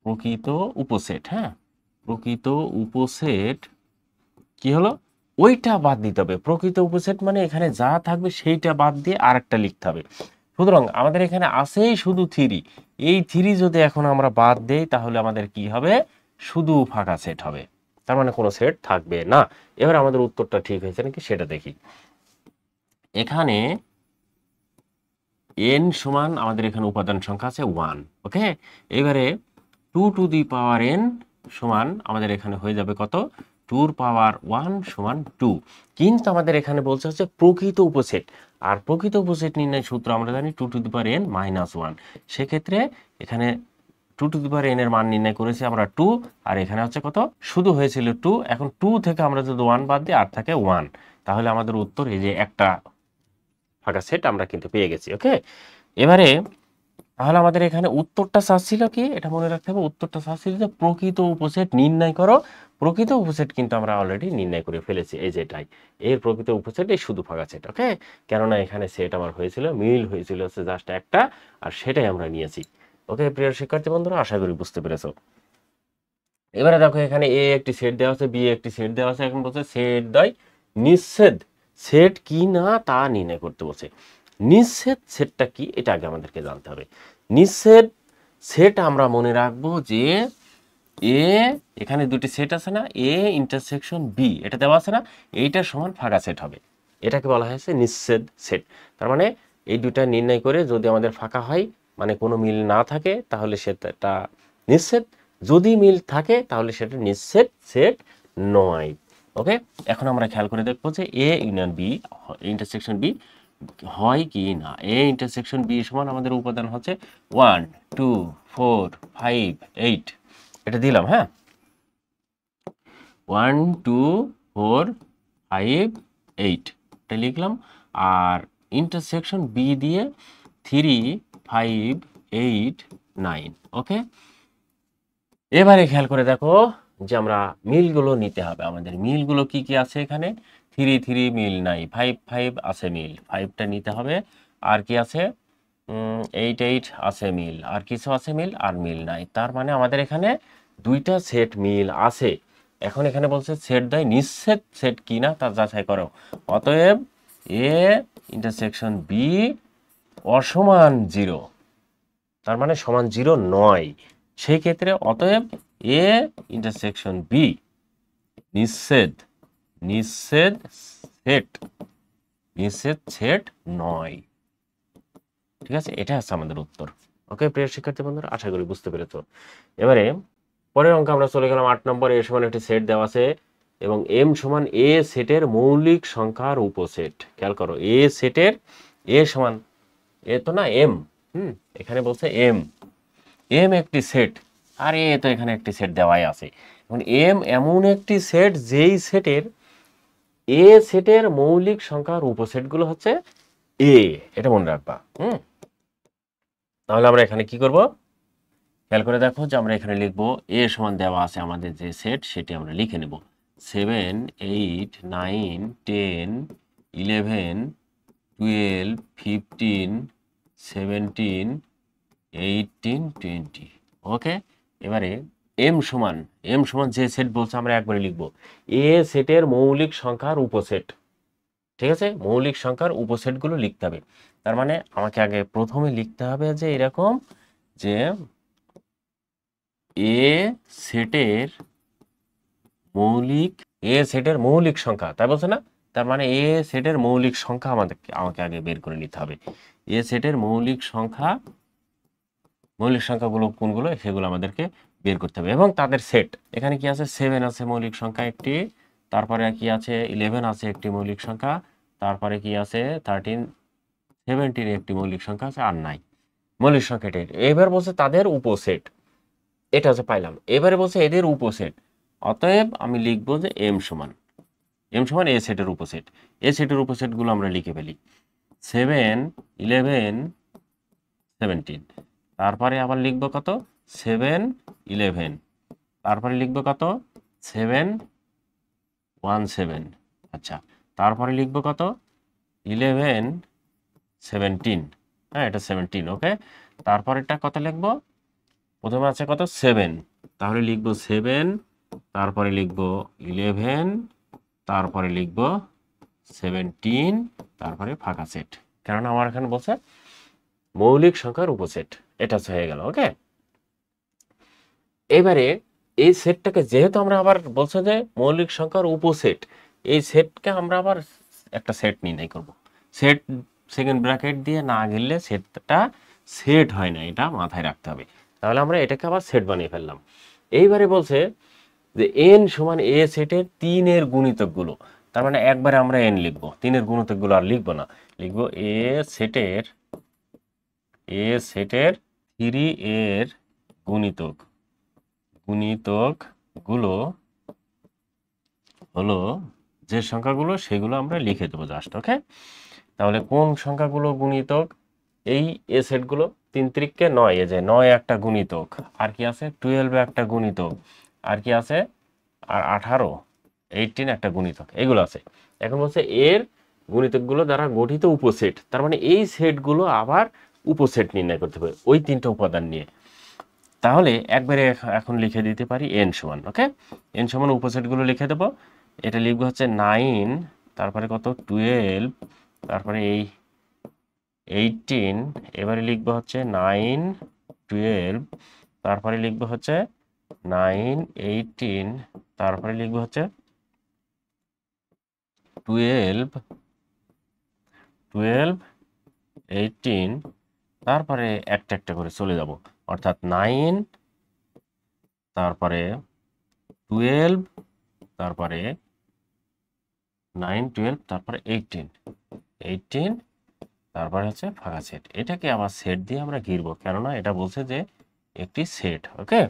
প্রকৃত উপসেট। হ্যাঁ, প্রকৃত উপসেট কি হলো, ওইটা বাদ দিতে হবে। প্রকৃত উপসেট মানে এখানে যা থাকবে সেইটা বাদ দিয়ে আরেকটা লিখতে হবে। সুতরাং আমাদের এখানে আছেই শুধু 3, এই 3 যদি এখন আমরা বাদ দেই তাহলে আমাদের কি হবে, শুধু ফাঁকা সেট হবে, তার মানে কোনো সেট থাকবে না। এবার আমাদের উত্তরটা ঠিক হয়েছে নাকি সেটা দেখি। এখানে n সমান আমাদের এখানে উপাদান সংখ্যা আছে 1। ওকে, এবারে 2 টু দি পাওয়ার n সমান আমাদের এখানে হয়ে যাবে কত, 2 পাওয়ার 1 সমান 2। কিন্তু আমাদের এখানে বলছে হচ্ছে প্রকৃত উপসেট, আর প্রকৃত উপসেট নির্ণয় সূত্র আমরা জানি 2 to the power n minus 1। সেক্ষেত্রে এখানে 2 টু দি পাওয়ার n এর মান নির্ণয় করেছি আমরা 2, আর এখানে হচ্ছে কত, শুধু হয়েছিল 2। এখন 2 থেকে আমরা যদি 1 বাদ দিই আর থাকে 1, তাহলে আমাদের উত্তর এই যে একটা ফাঁকা সেট আমরা কিন্তু পেয়ে গেছি। ওকে, এবারে তাহলে আমাদের এখানে উত্তরটা চাচ্ছিল কি, এটা মনে রাখতে হবে, উত্তরটা চাচ্ছিল যে প্রকৃত উপসেট নির্ণয় করো। প্রকৃত উপসেট কিন্তু আমরা অলরেডি নির্ণয় করে ফেলেছি, এই যেটাই এর প্রকৃত উপসেট, এই শুধু ফাঁকা সেট। ওকে, কেননা এখানে সেট আমার হয়েছিল, মিল হয়েছিল হচ্ছে জাস্ট একটা, আর সেটাই আমরা নিয়েছি। ওকে প্রিয় শিক্ষার্থী বন্ধুরা, আশা করি বুঝতে পেরেছো। এবারে দেখো এখানে এ একটি সেট দেওয়া আছে, বি একটি সেট দেওয়া আছে। এখন বলছে সেট দ্বয় নিঃছেদ সেট কি না তা নির্ণয় করতে বলছে। নিঃছেদ সেটটা কি এটা আগে আমাদেরকে জানতে হবে। নিঃছেদ সেট আমরা মনে রাখবো যে এ, এখানে দুটি সেট আছে না, এ ইন্টারসেকশন বি এটা দেওয়া আছে না, এইটা সমান ফাঁকা সেট হবে, এটাকে বলা হয়েছে নিঃছেদ সেট। তার মানে এই দুটা নির্ণয় করে যদি আমাদের ফাঁকা হয়, মানে কোনো মিল না থাকে, তাহলে সেটা নিঃছেদ, যদি মিল থাকে তাহলে সেটা নিঃছেদ সেট নয়। ওকে, এখন আমরা খেয়াল করে দেখবো যে A union B intersection B হয় কি না। এ ইন্টারসেকশন বি সমান আমাদের উপাদান হচ্ছে 1 2 4 5 8 এটা দিলাম। হ্যাঁ, 1 2 4 5 8 এটা লিখলাম, আর ইন্টারসেকশন বি দিয়ে 3 5 8 9। ওকে, এবারে খেয়াল করে দেখো যে আমরা মিলগুলো নিতে হবে। আমাদের মিলগুলো কি কি আছে, এখানে 3 3 মিল নাই, 5 5 আছে মিল, 5টা নিতে হবে। আর কি আছে, 8 8 আছে মিল, আর কিছু আছে মিল, আর মিল নাই। তার মানে আমাদের এখানে দুইটা সেট মিল আছে। এখন এখানে বলছে সেট দ্বয় নিঃছেদ সেট কি না তা যাচাই করো। অতএব এ ইন্টারসেকশন বি অসমান 0, তার মানে সমান 0 নয়। সেই ক্ষেত্রে অতএব এ ইন্টারসেকশন বি নিঃছেদ নিঃছেদ সেট নিঃছেদ সেট নয়। ঠিক আছে, এটা হচ্ছে আমাদের উত্তর। ওকে প্রিয় শিক্ষার্থী বন্ধুরা, আশা করি বুঝতে পেরেছো। এবারে পরের অঙ্কে আমরা চলে গেলাম 8 নম্বর। এ সমান একটি সেট দেওয়া আছে এবং এম সমান এ সেটের মৌলিক সংখ্যার উপসেট। খেয়াল করো, এ সেটের এ সমান, এ তো না এম, এখানে বলছে এম, এম একটি সেট, আর এ তো এখানে একটি সেট দেওয়াই আছে। এখন এম এমন একটি সেট যেই সেটের এ সেটের মৌলিক সংখ্যার উপসেটগুলো হচ্ছে এ, এটা মনে রাখবা। তাহলে আমরা এখানে কি করব, খেয়াল করে দেখো যে আমরা এখানে লিখব এ সমান দেওয়া আছে আমাদের যে সেট সেটি আমরা লিখে নেব 7 8 9 10 11 12 15 17 18 20। ওকে, এবারে এম সমান যে সেট বলছে আমরা একবারে লিখব এ সেটের মৌলিক সংখ্যার উপসেট। ঠিক আছে, মৌলিক সংখ্যার উপসেটগুলো লিখতে হবে। তার মানে আমাকে আগে প্রথমে লিখতে হবে যে এরকম যে এ সেটের মৌলিক এ সেটের মৌলিক সংখ্যা, তাই বলছে না? তার মানে এ সেটের মৌলিক সংখ্যা আমাকে আগে বের করে নিতে হবে। এ সেটের মৌলিক সংখ্যাগুলো কোনগুলো সেগুলো আমাদেরকে বের করতে হবে, এবং তাদের সেট। এখানে কি আছে? 7 আছে মৌলিক সংখ্যা একটি, তারপরে কি আছে? 11 আছে একটি মৌলিক সংখ্যা, তারপরে কি আছে? 13, 17 একটি মৌলিক সংখ্যা আছে, আর নাই মৌলিক সংখ্যা এটা। এবার বলছে তাদের উপসেট, এটা হচ্ছে পাইলাম। এবারে বলছে এদের উপসেট, অতএব আমি লিখবো যে এম সমান এ সেটের উপসেট। এ সেটের উপসেটগুলো আমরা লিখে ফেলি। 7, 11, 17, তারপরে আবার লিখবো কত? 7, 11, তারপরে লিখবো কত? 7, 17, আচ্ছা, তারপরে লিখবো কত? 11, 17, হ্যাঁ এটা 17, ওকে। তারপরেরটা কত লিখবো? প্রথমে আছে কত? 7, তাহলে লিখবো 7, তারপরে লিখবো 11, তারপরে লিখবো 17, তারপরে ফাঁকা সেট, কারণ আমার এখানে বলছে মৌলিক সংখ্যার উপসেট, এটা হয়ে গেল, ওকে। এবারে এই সেটটাকে যেহেতু আমরা আবার বলছে যে মৌলিক সংখ্যার উপসেট, এই সেটকে আমরা আবার একটা সেট নির্ণয় করব। সেট সেকেন্ড ব্র্যাকেট দিয়ে না গেলে সেটটা সেট হয় না, এটা মাথায় রাখতে হবে। তাহলে আমরা এটাকে আবার সেট বানিয়ে ফেললাম। এইবারে বলছে যে এন সমান এ সেটের 3 এর গুণিতকগুলো। তার মানে একবারে আমরা এন লিখবো, 3 এর গুণিতকগুলো আর লিখবো না, লিখবো এ সেটের 3 এর গুণিতকগুলো হলো যে সংখ্যাগুলো, সেগুলো আমরা লিখে দেবো জাস্ট, ওকে। তাহলে কোন সংখ্যাগুলো গুণিতক? এই এ সেটগুলো 3 3 9, এই যে 9 একটা গুণিতক, আর কি আছে? 12 একটা গুণিতক, আর কি আছে? আর 18, 18 একটা গুণিতক, এগুলো আছে। এখন বলছে এর গুণিতকগুলো দ্বারা গঠিত উপসেট, তার মানে এই সেটগুলো আবার উপসেট নির্ণয় করতে হবে ওই 3টা উপাদান নিয়ে। তাহলে একবারে এখন লিখে দিতে পারি এন সমান, ওকে। এন সমান উপসেটগুলো লিখে দেবো। এটা লিখবো হচ্ছে 9, তারপরে কত? 12, তারপরে এই 18, এবারে লিখবো হচ্ছে 9, 12, তারপরে লিখবো হচ্ছে 9, 18, তারপরে লিখবো হচ্ছে 12, 18, তারপরে একটা একটা করে চলে যাব, অর্থাৎ 9, তারপরে 12, তারপরে 9, 12, তারপরে 18, তারপরে হচ্ছে ফাঁকা সেট। এটাকে আবার সেট দিয়ে আমরা ঘিরবো, কেননা এটা বলছে যে একটি সেট, ওকে।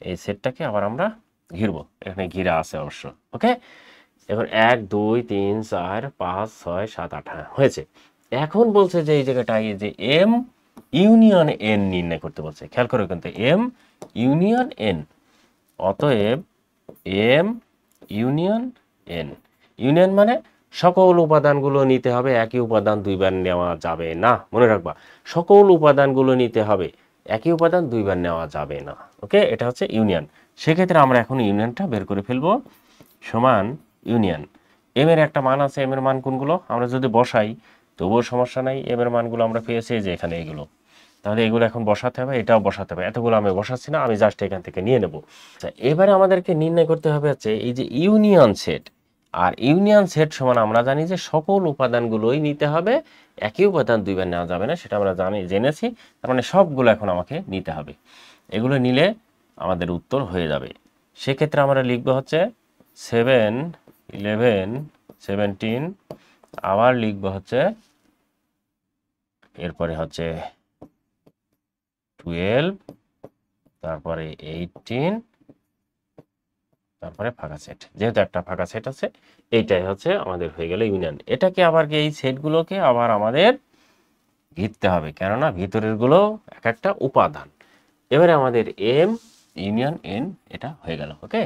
এই সেটটাকে আবার আমরা ঘিরবো, এখানে ঘিরা আছে অবশ্য, ওকে। এখন 1, 2, 3, 4, 5, 6, 7, 8, হ্যাঁ হয়েছে। এখন বলছে যে এই জায়গাটায় যে এম ইউনিয়ন এন নির্ণয় করতে বলছে, খেয়াল করো কিন্তু এম ইউনিয়ন এন। অতএব এম ইউনিয়ন এন, ইউনিয়ন মানে সকল উপাদানগুলো নিতে হবে, একই উপাদান দুইবার নেওয়া যাবে না, মনে রাখবা। সকল উপাদানগুলো নিতে হবে, একই উপাদান দুইবার নেওয়া যাবে না, ওকে। এটা হচ্ছে ইউনিয়ন। সেক্ষেত্রে আমরা এখন ইউনিয়নটা বের করে ফেলবো। সমান ইউনিয়ন, এম এর একটা মান আছে, এম এর মান কোনগুলো? আমরা যদি বসাই তবুও সমস্যা নাই, এম এর মানগুলো আমরা পেয়েছি যে এখানে এগুলো। তাহলে এগুলো এখন বসাতে হবে, এটাও বসাতে হবে। এতগুলো আমি বসাচ্ছি না, আমি জাস্ট এখান থেকে নিয়ে নেব। আচ্ছা, এবারে আমাদেরকে নির্ণয় করতে হবে হচ্ছে এই যে ইউনিয়ন সেট। আর ইউনিয়ন সেট সমান আমরা জানি যে সকল উপাদানগুলোই নিতে হবে, একই উপাদান দুইবার নেওয়া যাবে না, সেটা আমরা জেনেছি। তার মানে সবগুলো এখন আমাকে নিতে হবে, এগুলো নিলে আমাদের উত্তর হয়ে যাবে। সেক্ষেত্রে আমরা লিখবো হচ্ছে 7, 11, 17, আবার লিখবো হচ্ছে এরপরে হচ্ছে 12, তারপরে 18, তারপরে ফাঁকা সেট। যেহেতু একটা ফাঁকা সেট আছে, এইটাই হচ্ছে আমাদের হয়ে গেল ইউনিয়ন। এটাকে আবার এই সেটগুলোকে আবার আমাদের ঘিরতে হবে, কেননা ভিতরের গুলো এক একটা উপাদান। এবারে আমাদের এম ইউনিয়ন এন এটা হয়ে গেল, ওকে।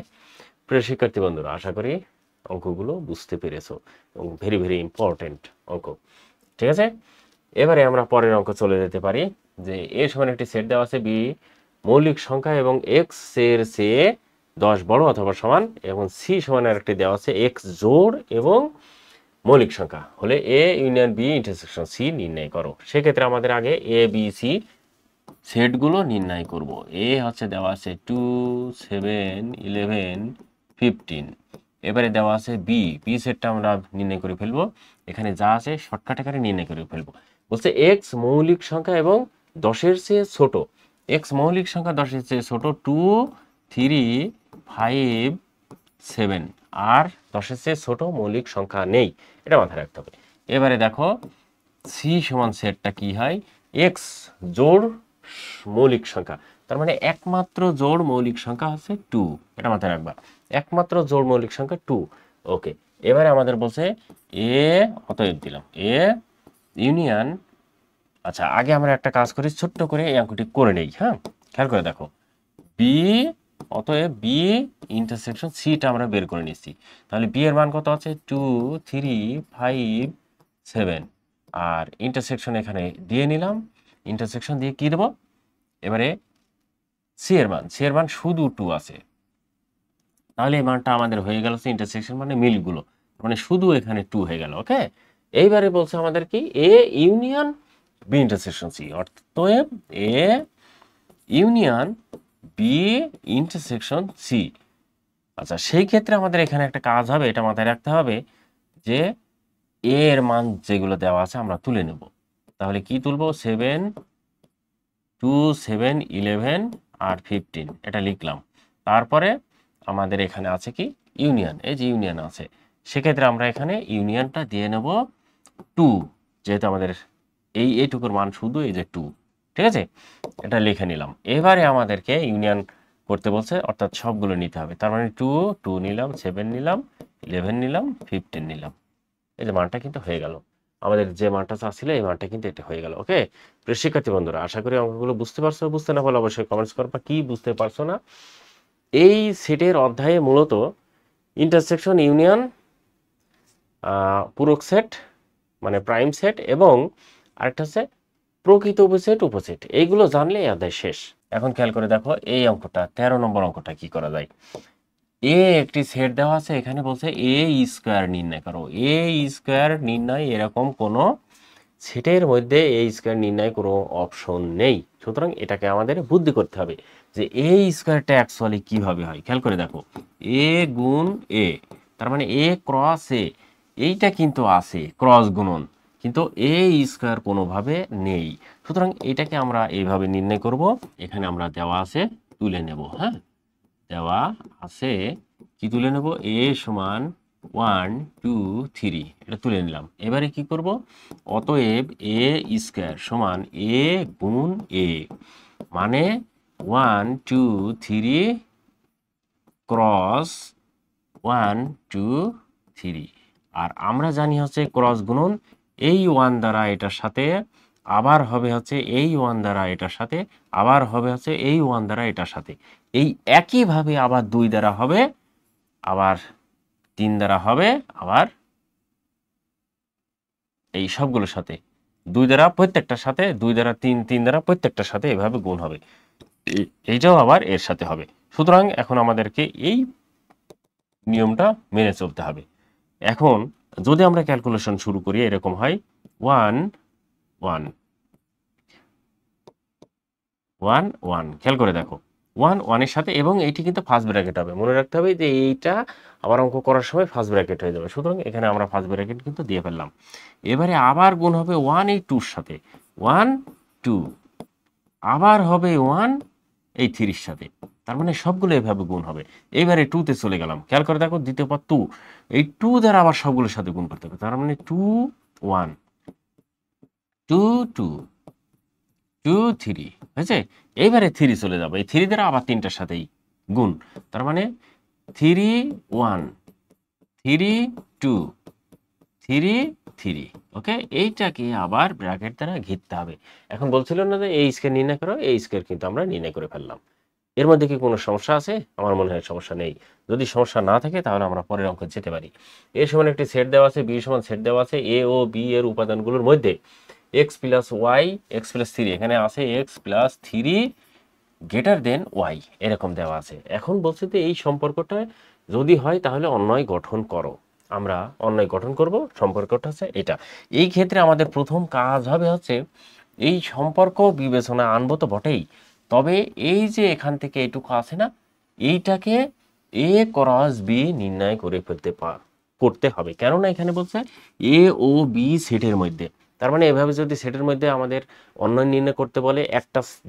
প্রিয় শিক্ষার্থী বন্ধুরা, আশা করি অঙ্কগুলো বুঝতে পেরেছো, এবং ভেরি ভেরি ইম্পর্টেন্ট অঙ্ক, ঠিক আছে। এবারে আমরা পরের অঙ্ক চলে যেতে পারি। যে এ সমান একটি সেট দেওয়া আছে, বি মৌলিক সংখ্যা এবং এক্স এর চেয়ে 10 বড় অথবা সমান, এবং সি সমান আরেকটি দেওয়া আছে এক্স জোড় এবং মৌলিক সংখ্যা হলে A union B intersection C নির্ণয় করো। সেক্ষেত্রে আমাদের আগে এ বি সি সেটগুলো নির্ণয় করব। এ হচ্ছে দেওয়া আছে 2 7 11 15। এবারে দেওয়া আছে বি সেটটা আমরা নির্ণয় করে ফেলবো। এখানে যা আছে শর্টকাট আকারে নির্ণয় করে ফেলবো। বলছে এক্স মৌলিক সংখ্যা এবং 10-এর চেয়ে ছোট। এক্স মৌলিক সংখ্যা 10-এর চেয়ে ছোট 2 3 5 7, আর 10-এর চেয়ে ছোট মৌলিক সংখ্যা নেই, এটা মাথায় রাখতে হবে। এবারে দেখো সি সমান সেটটা কি হয়, এক্স জোড় মৌলিক সংখ্যা, তার মানে একমাত্র জোড় মৌলিক সংখ্যা হচ্ছে 2, এটা মাথায় রাখবা, একমাত্র জোড় মৌলিক সংখ্যা 2। ওকে, এবারে আমাদের বলছে এ, অতএব দিলাম এ ইউনিয়ন, আচ্ছা আগে আমরা একটা কাজ করি, ছোট্ট করে এই অঙ্কটি করে নেই। হ্যাঁ, খেয়াল করে দেখো, বি অতএব বি ইন্টারসেকশন সিটা আমরা বের করে নিচ্ছি। তাহলে বি এর মান কত আছে 2 3 5 7, আর ইন্টারসেকশন এখানে দিয়ে নিলাম। ইন্টারসেকশন দিয়ে কি দেবো, এবারে সি এর মান শুধু 2 আছে, তাহলে এই মানটা আমাদের হয়ে গেল ইন্টারসেকশন মানে মিলগুলো, মানে শুধু এখানে 2 হয়ে গেল। ওকে, এইবারে বলছে আমাদের কি A union B intersection C, অতএব A union B intersection C. আচ্ছা, সেই ক্ষেত্রে আমাদের এখানে একটা কাজ হবে, এটা মাথায় রাখতে হবে যে এ এর মান যেগুলো দেওয়া আছে আমরা তুলে নেব। তাহলে কি তুলবো, 7 2 7 11 আর 15, এটা লিখলাম। তারপরে আমাদের এখানে আছে কি ইউনিয়ন, এই যে ইউনিয়ন আছে, সেক্ষেত্রে আমরা এখানে ইউনিয়নটা দিয়ে নেব 2, যেহেতু আমাদের এইটুকুর মান শুধু এই যে 2, ঠিক আছে, এটা লিখে নিলাম। এবারে আমাদেরকে ইউনিয়ন করতে বলছে, অর্থাৎ সবগুলো নিতে হবে। তার মানে 2 2 নিলাম, 7 নিলাম, 11 নিলাম, 15 নিলাম, এই যে মানটা কিন্তু হয়ে গেল। আমাদের যে মানটা চাচ্ছিল এই মানটা কিন্তু এটা হয়ে গেল। ওকে, প্রিয় শিক্ষার্থী বন্ধুরা, আশা করি অঙ্কগুলো বুঝতে পারছো। বুঝতে না পারলে অবশ্যই কমেন্টস করবা কি বুঝতে পারছো না। এই সেটের অধ্যায়ে মূলত ইন্টারসেকশন ইউনিয়ন, পূরক সেট মানে প্রাইম সেট, এবং আরেকটা হচ্ছে প্রকৃত উপসেট, এইগুলো জানলে এই অধ্যায় শেষ। এখন খেয়াল করে দেখো এই অঙ্কটা 13 নম্বর অঙ্কটা কি করা যায়। এ একটি সেট দেওয়া আছে, এখানে বলছে এ স্কোয়ার নির্ণয় করো। এ স্কোয়ার নির্ণয়, এরকম কোনো সেটের মধ্যে এ স্কোয়ার নির্ণয় কোনো অপশন নেই। সুতরাং এটাকে আমাদের বুদ্ধি করতে হবে যে এ স্কোয়ারটা অ্যাকচুয়ালি কিভাবে হয়। খেয়াল করে দেখো, এ গুণ এ, তার মানে এ ক্রস এ, এইটা কিন্তু আছে ক্রস গুণন, কিন্তু এ স্কোয়ার কোনোভাবে নেই। সুতরাং এটাকে আমরা এইভাবে নির্ণয় করব। এখানে আমরা দেওয়া আছে তুলে নেব। হ্যাঁ, দেওয়া আছে কি তুলে নেব, এ সমান 1 2 3, এটা তুলে নিলাম। এবারে কি করব, অতএব এ স্কোয়ার সমান এ গুণ এ, মানে 1 2 3 ক্রস 1 2 3, আর আমরা জানি হচ্ছে ক্রস গুণন এই 1 দ্বারা এটার সাথে, আবার হবে হচ্ছে এই 1 দ্বারা এটার সাথে, আবার হবে হচ্ছে এই 1 দ্বারা এটার সাথে, এই একইভাবে আবার 2 দ্বারা হবে, আবার 3 দ্বারা হবে, আবার এই সবগুলোর সাথে 2 দ্বারা প্রত্যেকটার সাথে, 2 দ্বারা 3 3 দ্বারা প্রত্যেকটার সাথে এভাবে গুণ হবে, এইটাও আবার এর সাথে হবে। সুতরাং এখন আমাদেরকে এই নিয়মটা মেনে চলতে হবে। এখন যদি আমরা ক্যালকুলেশন শুরু করি, এরকম হয় 1 1 1 1, খেয়াল করে দেখো 1 1 এর সাথে, এবং এইটি কিন্তু ফার্স্ট ব্র্যাকেট হবে, মনে রাখতে হবে যে এইটা আবার অঙ্ক করার সময় ফার্স্ট ব্র্যাকেট হয়ে যাবে। সুতরাং এখানে আমরা ফার্স্ট ব্র্যাকেট কিন্তু দিয়ে ফেললাম। এবারে আবার গুণ হবে 1 এই 2 এর সাথে, 1 2, আবার হবে 1 এই 3 এর সাথে, তার মানে সবগুলো এভাবে গুণ হবে। এইবারে 2 তে চলে গেলাম, খেয়াল করে দেখো দ্বিতীয় পদ 2, এই 2 দ্বারা আবার সবগুলোর সাথে গুণ করতে হবে, তার মানে 2 1 2 2 2 3 হয়েছে। এইবারে 3 চলে যাবে, এই 3 দ্বারা আবার 3টার সাথেই গুণ, তার মানে 3 1 3 2 3 3। ওকে, এইটাকে আবার ব্র্যাকেট দ্বারা ঘিরতে হবে। এখন বলছিল না যে এই স্কয়ার নির্ণয় করো, এই স্কয়ার কিন্তু আমরা নির্ণয় করে ফেললাম। এর মধ্যে কি কোনো সমস্যা আছে? আমার মনে হয় সমস্যা নেই। যদি সমস্যা না থাকে তাহলে আমরা পরের অঙ্কে যেতে পারি। এ সমান একটি সেট দেওয়া আছে, বি সমান সেট দেওয়া আছে, এ ও বি এর উপাদানগুলোর মধ্যে x plus y x plus 3, এখানে আছে x plus 3 greater than y, এরকম দেওয়া আছে। এখন বলছে যে এই সম্পর্কটা যদি হয় তাহলে অন্বয় গঠন করো। আমরা অন্যয় গঠন করব। সম্পর্কটা হচ্ছে এটা। এই ক্ষেত্রে আমাদের প্রথম কাজ হবে হচ্ছে এই সম্পর্ক বিবেচনা আনবো তো বটেই, তবে এই যে এখান থেকে এইটুকু আছে না, এইটাকে এ ক্রস বি নির্ণয় করে করতে হবে। কেননা এখানে বলছে এ ও বি সেটের মধ্যে, তার মানে এভাবে যদি সেটের মধ্যে আমাদের অন্যয় নির্ণয় করতে বলে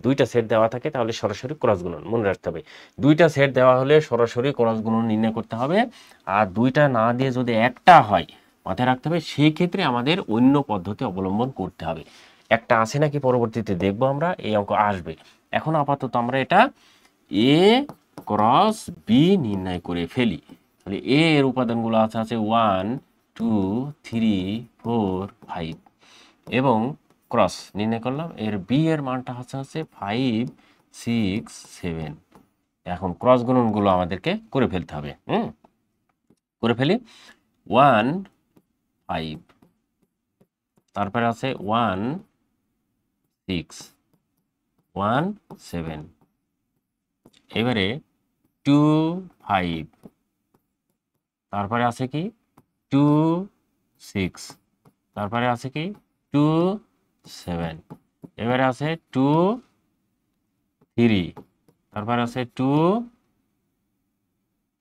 দুইটা সেট দেওয়া থাকে তাহলে সরাসরি ক্রস গুণন মনে রাখতে হবে। দুইটা সেট দেওয়া হলে সরাসরি ক্রস গুণন নির্ণয় করতে হবে। আর দুইটা না দিয়ে যদি একটা হয়, মাথায় রাখতে হবে সেই ক্ষেত্রে আমাদের অন্য পদ্ধতি অবলম্বন করতে হবে। একটা আছে নাকি পরবর্তীতে দেখবো আমরা, এই অঙ্ক আসবে। এখন আপাতত আমরা এটা এ ক্রস বি নির্ণয় করে ফেলি। তাহলে এ এর উপাদানগুলো আছে 1 2 3 4 5 এবং ক্রস নির্ণয় করলাম। এর বি এর মানটা হচ্ছে 5 6 7। এখন ক্রস গুণনগুলো আমাদেরকে করে ফেলতে হবে। করে ফেলি। 1 5, তারপরে আছে 1 6 1 7, এবারে 2 5, তারপরে আছে কি 2 6, তারপরে আছে কি 2 7, এবারে আছে 2 3, তারপরে আছে 2,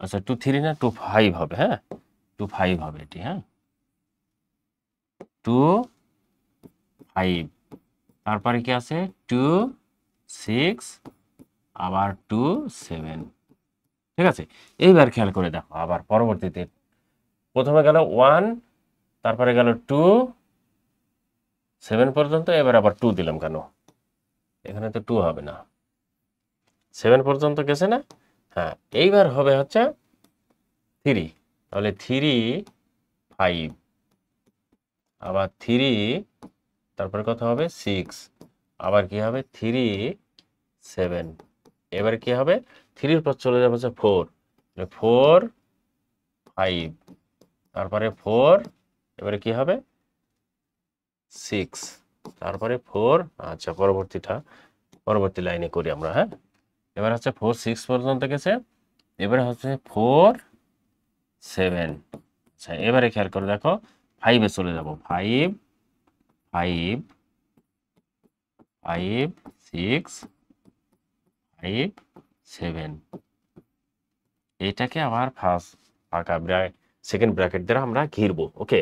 আচ্ছা 2 3 না 2 5 হবে, হ্যাঁ 2 5 হবে এটি, হ্যাঁ 2 5, তারপরে কি আছে 2 6 আবার 2 7। ঠিক আছে, এইবার খেয়াল করে দেখো আবার পরবর্তীতে প্রথমে গেল 1, তারপরে গেল 2 7 পর্যন্ত, এবার আবার 2 দিলাম কেন, এখানে তো 2 হবে না, 7 পর্যন্ত গেছে না, হ্যাঁ এইবার হবে হচ্ছে 3, তাহলে 3 5 আবার 3, তারপরে কত হবে 6, আবার কি হবে 3 7, এবার কি হবে 3 পর চলে যাবে হচ্ছে 4, 4 5, তারপরে 4, এবারে কি হবে 6, তারপরে 4, আচ্ছা পরবর্তী লাইনে করি আমরা, হ্যাঁ এবার হচ্ছে 4 6 পর্যন্ত গেছে, এবারে হচ্ছে 4 7, আচ্ছা এবারে খেয়াল করে দেখো 5 এ চলে যাব, 5 5 5 6 5 7, এটাকে আবার ফাঁকা সেকেন্ড ব্র্যাকেট দ্বারা আমরা ঘিরবো। ওকে,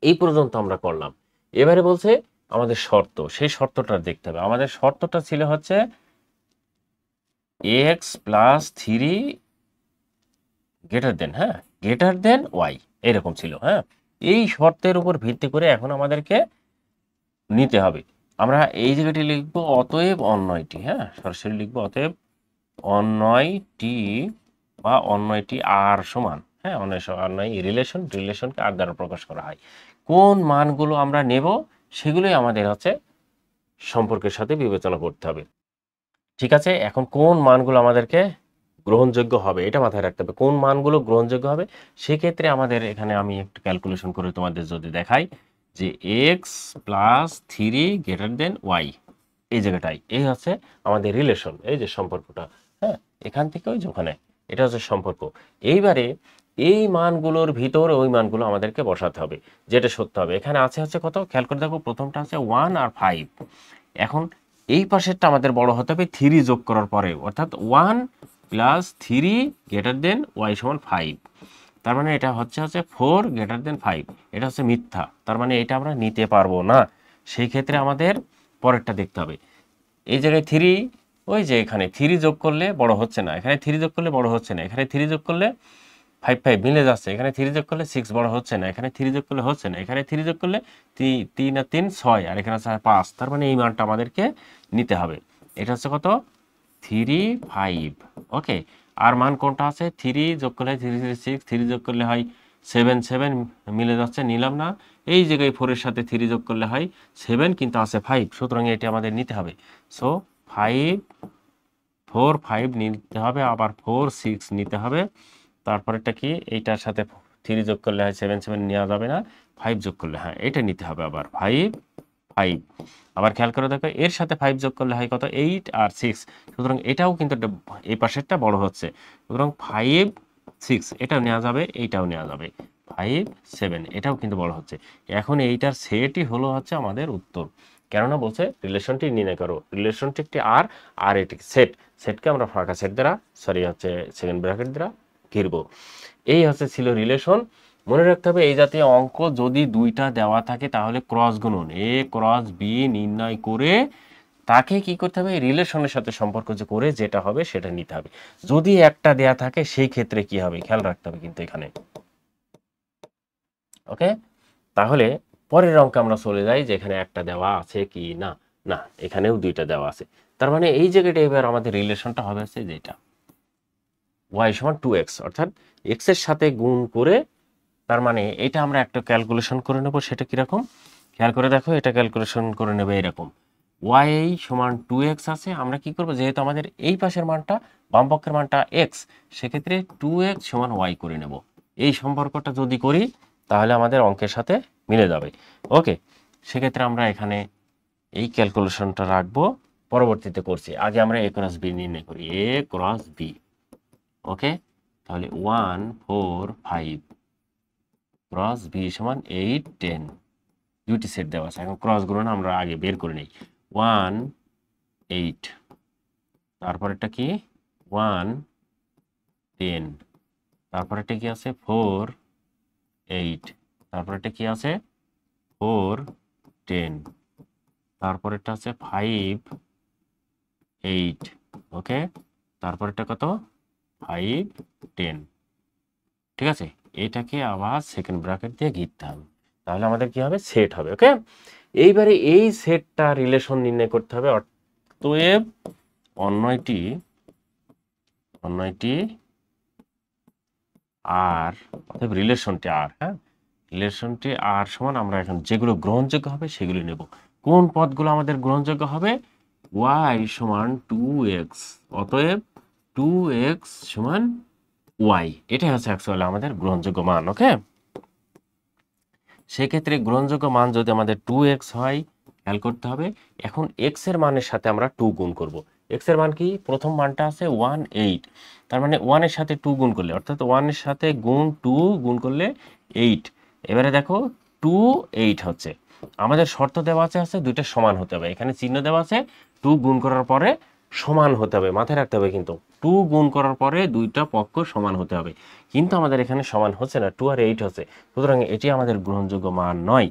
এই পর্যন্ত আমরা করলাম। এবারে বলছে আমাদের শর্ত, সেই শর্তটা দেখতে হবে। আমাদের শর্তটা ছিল হচ্ছে x প্লাস 3 গ্রেটার দেন, হ্যাঁ গ্রেটার দেন ওয়াই, এরকম ছিল। হ্যাঁ, এই শর্তের উপর ভিত্তি করে এখন আমাদেরকে নিতে হবে। আমরা এই জায়গাটি লিখবো অতএব অন্যয়টি, হ্যাঁ সরাসরি লিখবো অতএব অন্যয়টি বা অন্যয়টি আর সমান, হ্যাঁ অন্যয় রিলেশনকে আর দ্বারা প্রকাশ করা হয়। কোন মানগুলো আমরা নেব সেগুলোই আমাদের হচ্ছে সম্পর্কের সাথে বিবেচনা করতে হবে। ঠিক আছে, এখন কোন মানগুলো আমাদেরকে গ্রহণযোগ্য হবে এটা মাথায় রাখতে হবে। কোন মানগুলো গ্রহণযোগ্য হবে সেক্ষেত্রে আমাদের এখানে আমি একটু ক্যালকুলেশন করে তোমাদের যদি দেখাই যে x plus 3 greater than y, এই জায়গাটাই এই হচ্ছে আমাদের রিলেশন, এই যে সম্পর্কটা, হ্যাঁ এখান থেকে ওই যে ওখানে, এটা হচ্ছে সম্পর্ক। এইবারে এই মানগুলোর ভিতরে ওই মানগুলো আমাদেরকে বসাতে হবে, যেটা সত্য হবে। এখানে আছে হচ্ছে কত, খেয়াল করে দেখো প্রথমটা আছে 1 আর 5। এখন এই পাশেরটা আমাদের বড় হতে হবে 3 যোগ করার পরে, অর্থাৎ 1 প্লাস 3 গ্রেটার দেন ওয়াই সমান 5। তার মানে এটা হচ্ছে 4 গ্রেটার দেন 5, এটা হচ্ছে মিথ্যা, তার মানে এটা আমরা নিতে পারবো না। সেই ক্ষেত্রে আমাদের পরেরটা দেখতে হবে। এই জায়গায় 3, ওই যে এখানে 3 যোগ করলে বড় হচ্ছে না, এখানে 3 যোগ করলে বড় হচ্ছে না, এখানে 3 যোগ করলে 5 5 মিলে যাচ্ছে, এখানে 3 যোগ করলে 6 বড় হচ্ছে না, এখানে 3 যোগ করলে হচ্ছে না, এখানে 3 যোগ করলে 3 আর 3 6, আর এখানে আছে 5। তার মানে এই মানটা আমাদেরকে নিতে হবে। এটা হচ্ছে কত 3 5। ওকে, আর মান কোনটা আছে 3 যোগ করলে 3 3 6, 3 যোগ করলে হয় 7 7 মিলে যাচ্ছে, নিলাম না। এই জায়গায় 4 এর সাথে 3 যোগ করলে হয় 7, কিন্তু আছে 5, সুতরাং এটি আমাদের নিতে হবে। সো 5 4 5 নিতে হবে, আবার 4 6 নিতে হবে। তারপরেরটা কি, এইটার সাথে 3 যোগ করলে হয় 7 7 নেওয়া যাবে না, 5 যোগ করলে, হ্যাঁ এটা নিতে হবে আবার 5 5। আবার খেয়াল করে দেখো এর সাথে 5 যোগ করলে হয় কত 8 আর 6, সুতরাং এটাও কিন্তু এই পাশেরটা বড় হচ্ছে, সুতরাং 5 6 এটাও নেওয়া যাবে, এইটাও নেওয়া যাবে, 5 7 এটাও কিন্তু বড় হচ্ছে। এখন এইটার সেটই হলো হচ্ছে আমাদের উত্তর, কেননা বলছে রিলেশনটি নির্ণয় করো। রিলেশনটি একটি আর, আর এটি সেট, সেটকে আমরা ফাঁকা সেট দ্বারা সরি হচ্ছে সেকেন্ড ব্র্যাকেট দ্বারা ঘিরবো। এই হচ্ছে ছিল রিলেশন। মনে রাখতে হবে এই জাতীয় অঙ্ক যদি দুইটা দেওয়া থাকে তাহলে ক্রস গুণন এ ক্রস বি নির্ণয় করে তাকে কি করতে হবে, রিলেশনের সাথে সম্পর্ক যে করে যেটা হবে সেটা নিতে হবে। যদি একটা দেয়া থাকে সেই ক্ষেত্রে কি হবে খেয়াল রাখতে হবে কিন্তু এখানে। ওকে, তাহলে পরের অঙ্কে আমরা চলে যাই যেখানে একটা দেওয়া আছে কি না, না এখানেও দুইটা দেওয়া আছে। তার মানে এই জায়গাটা এবার আমাদের রিলেশনটা হবে হচ্ছে যেটা y সমান 2x, অর্থাৎ x এর সাথে গুণ করে, তার মানে এটা আমরা একটা ক্যালকুলেশন করে নেব। সেটা কিরকম খেয়াল করে দেখো, এটা ক্যালকুলেশন করে নেবে এরকম, y সমান 2x আছে, আমরা কি করব যেহেতু আমাদের এই পাশের মানটা বাম পক্ষের মানটা x, সেক্ষেত্রে 2x সমান y করে নেব। এই সম্পর্কটা যদি করি তাহলে আমাদের অঙ্কের সাথে মিলে যাবে। ওকে, সেক্ষেত্রে আমরা এখানে এই ক্যালকুলেশনটা রাখবো, পরবর্তীতে করছি। আগে আমরা a ক্রস b নির্ণয় করি, a ক্রস b। ওকে, তাহলে 1 4 5 ক্রস b সমান 8 10, দুইটি সেট দেওয়া আছে। এখন ক্রস গুণন আমরা আগে বের করে নিই, 1 8, তারপরেরটা কি 1 10, তারপরেরটা কি আছে 4 8, তারপরেরটা কি আছে 4 10, তারপরেরটা আছে 5 8। ওকে, তারপরেরটা কত 5 10। ঠিক আছে, এটাকে আবার সেকেন্ড ব্র্যাকেট দিয়ে ঘিরতে হবে, তাহলে আমাদের কি হবে সেট হবে। ওকে, এইবারে এই সেটটা রিলেশন নির্ণয় করতে হবে। অতএব অন্যটি আর, অতএব রিলেশনটি আর, হ্যাঁ রিলেশনটি আর সমান আমরা এখন যেগুলো গ্রহণযোগ্য হবে সেগুলো নেব। কোন পদগুলো আমাদের গ্রহণযোগ্য হবে, y সমান 2x, অতএব 2x সমান y, এটাই হচ্ছে অ্যাকচুয়ালি আমাদের গ্রহণযোগ্য মান। ওকে, সেক্ষেত্রে গ্রহণযোগ্য মান যদি আমাদের 2x হয়, খেয়াল করতে হবে এখন x এর মানের সাথে আমরা 2 গুণ করব। x এর মান কি, প্রথম মানটা আছে 1 8, তার মানে 1 এর সাথে 2 গুণ করলে, অর্থাৎ 1 এর সাথে গুণ 2 গুণ করলে 8। এবারে দেখো 2 8 হচ্ছে, আমাদের শর্ত দেওয়া আছে দুইটা সমান হতে হবে, এখানে চিহ্ন দেওয়া আছে 2 গুণ করার পরে সমান হতে হবে, মাথায় রাখতে হবে কিন্তু 2 গুণ করার পরে দুইটা পক্ষ সমান হতে হবে, কিন্তু আমাদের এখানে সমান হচ্ছে না, 2 আর 8 হচ্ছে, সুতরাং এটি আমাদের গ্রহণযোগ্য মান নয়,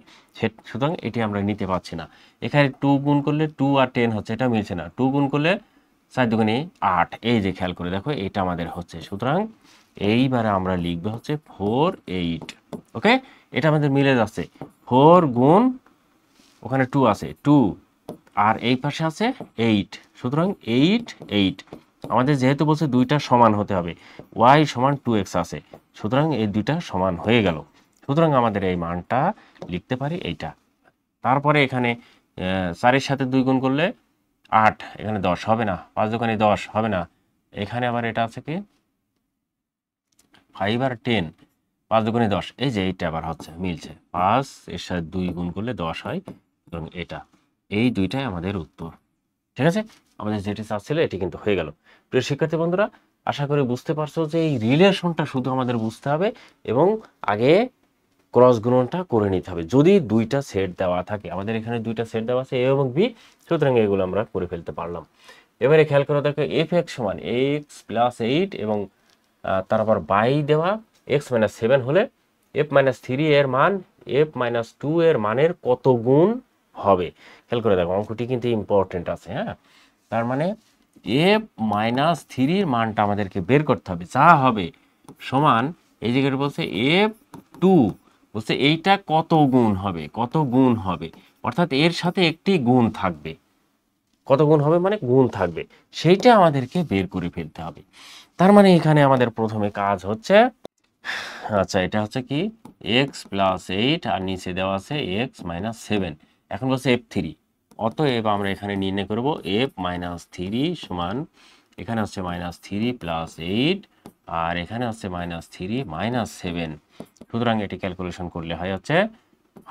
সুতরাং এটি আমরা নিতে পারছি না। এখানে 2 গুণ করলে 2 আর 10 হচ্ছে, এটা মিলছে না, 2 গুণ করলে 4 দুগুণে 8, এই যে খেয়াল করে দেখো এটা আমাদের হচ্ছে, সুতরাং এইবারে আমরা লিখবো হচ্ছে 4 8। ওকে, এটা আমাদের মিলে যাচ্ছে, 4 গুণ ওখানে 2 আছে 2 আর এই পাশে আছে 8, সুতরাং 8 8, আমাদের যেহেতু বলছে দুইটা সমান হতে হবে, y সমান 2x আছে, সুতরাং এই দুইটা সমান হয়ে গেল, সুতরাং আমাদের এই মানটা লিখতে পারি এইটা। তারপরে এখানে 4 এর সাথে 2 গুণ করলে 8, এখানে 10 হবে না, 5 দোকানে 10 হবে না, এখানে আবার এটা আছে কি 5 আর 10, 5 দুগুণে 10, এই যে এইটা আবার হচ্ছে মিলছে, 5 এর সাথে 2 গুণ করলে 10 হয়, এবং এটা এই দুইটাই আমাদের উত্তর। ঠিক আছে, আমাদের যেটি চাচ্ছিল এটি কিন্তু হয়ে গেল। প্রিয় শিক্ষার্থী বন্ধুরা, আশা করি বুঝতে পারছো যে এই রিলেশনটা শুধু আমাদের বুঝতে হবে এবং আগে ক্রস গুণনটা করে নিতে হবে যদি দুইটা সেট দেওয়া থাকে। আমাদের এখানে দুইটা সেট দেওয়া আছে, এ এবং বি, সুতরাং এগুলো আমরা করে ফেলতে পারলাম। এবারে খেয়াল করে দেখো এফ এক্স সমান এক্স প্লাস 8 এবং তারপর বাই দেওয়া এক্স মাইনাস 7 হলে এফ মাইনাস 3 এর মান এফ মাইনাস 2 এর মানের কত গুণ হবে। খেয়াল করে দেখো অঙ্কটি কিন্তু ইম্পর্টেন্ট আছে, হ্যাঁ তার মানে এফ মাইনাস 3 মানটা আমাদেরকে বের করতে হবে, যা হবে সমান এই জায়গাটা বলছে এফ 2, বলছে এইটা কত গুণ হবে, কত গুণ হবে, অর্থাৎ এর সাথে একটি গুণ থাকবে, কত গুণ হবে মানে গুণ থাকবে, সেইটা আমাদেরকে বের করে ফেলতে হবে। তার মানে এখানে আমাদের প্রথমে কাজ হচ্ছে, আচ্ছা এটা হচ্ছে কি এক্স প্লাস 8 আর নিচে দেওয়া আছে এক্স মাইনাস 7, এখন বলছে F3, অতএব আমরা এখানে নির্ণয় করব এফ মাইনাস 3 সমান, এখানে হচ্ছে মাইনাস 3 প্লাস 8 আর এখানে হচ্ছে মাইনাস 3 মাইনাস 7, সুতরাং এটি ক্যালকুলেশন করলে হয় হচ্ছে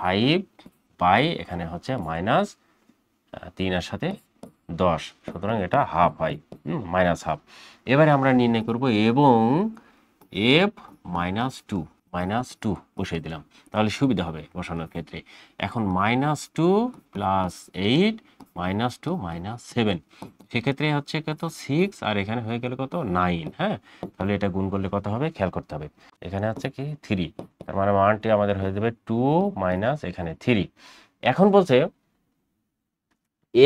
5 বাই এখানে হচ্ছে মাইনাস 3 এর সাথে 10, সুতরাং এটা হাফ হয়, মাইনাস হাফ। এবারে আমরা নির্ণয় করব এবং এফ -2 বসিয়ে দিলাম, তাহলে সুবিধা হবে বসানোর ক্ষেত্রে। এখন -2 + 8 -2 -7, সেক্ষেত্রে হচ্ছে কত 6, আর এখানে হয়ে গেল কত 9। হ্যাঁ, তাহলে এটা গুণ করলে কত হবে খেয়াল করতে হবে। এখানে হচ্ছে কি 3, তার মানে মানটি আমাদের হয়ে যাবে 2 - এখানে 3। এখন বলছে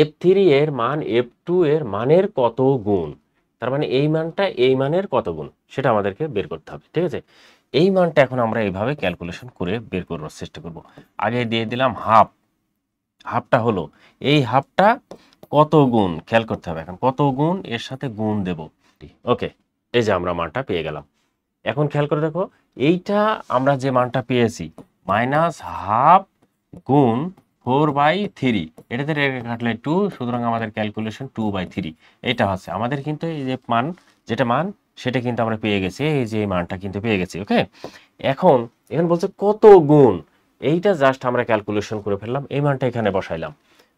f3 এর মান f2 এর মানের কত গুণ। তার মানে এই মানটা এই মানের কত গুণ সেটা আমাদেরকে বের করতে হবে। ঠিক আছে, এই মানটা এখন আমরা এইভাবে ক্যালকুলেশন করে বের করার চেষ্টা করব। আগে দিয়ে দিলাম হাফ, হাফটা হলো এই হাফটা কত গুণ খেয়াল করতে হবে। এখন কত গুণ এর সাথে গুণ দেব। ওকে, এই যে আমরা মানটা পেয়ে গেলাম। এখন খেয়াল করে দেখো, এইটা আমরা যে মানটা পেয়েছি -হাফ গুণ 4/3, এটাতে রেখে কাটলে 2, সুতরাং আমাদের ক্যালকুলেশন 2/3। এটা হচ্ছে আমাদের কিন্তু এই যে মান, যেটা মান সেটা কিন্তু আমরা পেয়ে গেছি, এই যে এই মানটা কিন্তু পেয়ে গেছি। ওকে, এখন এখানে বলছে কত গুণ, এইটা জাস্ট আমরা ক্যালকুলেশন করে ফেললাম, এই মানটা এখানে বসাইলাম,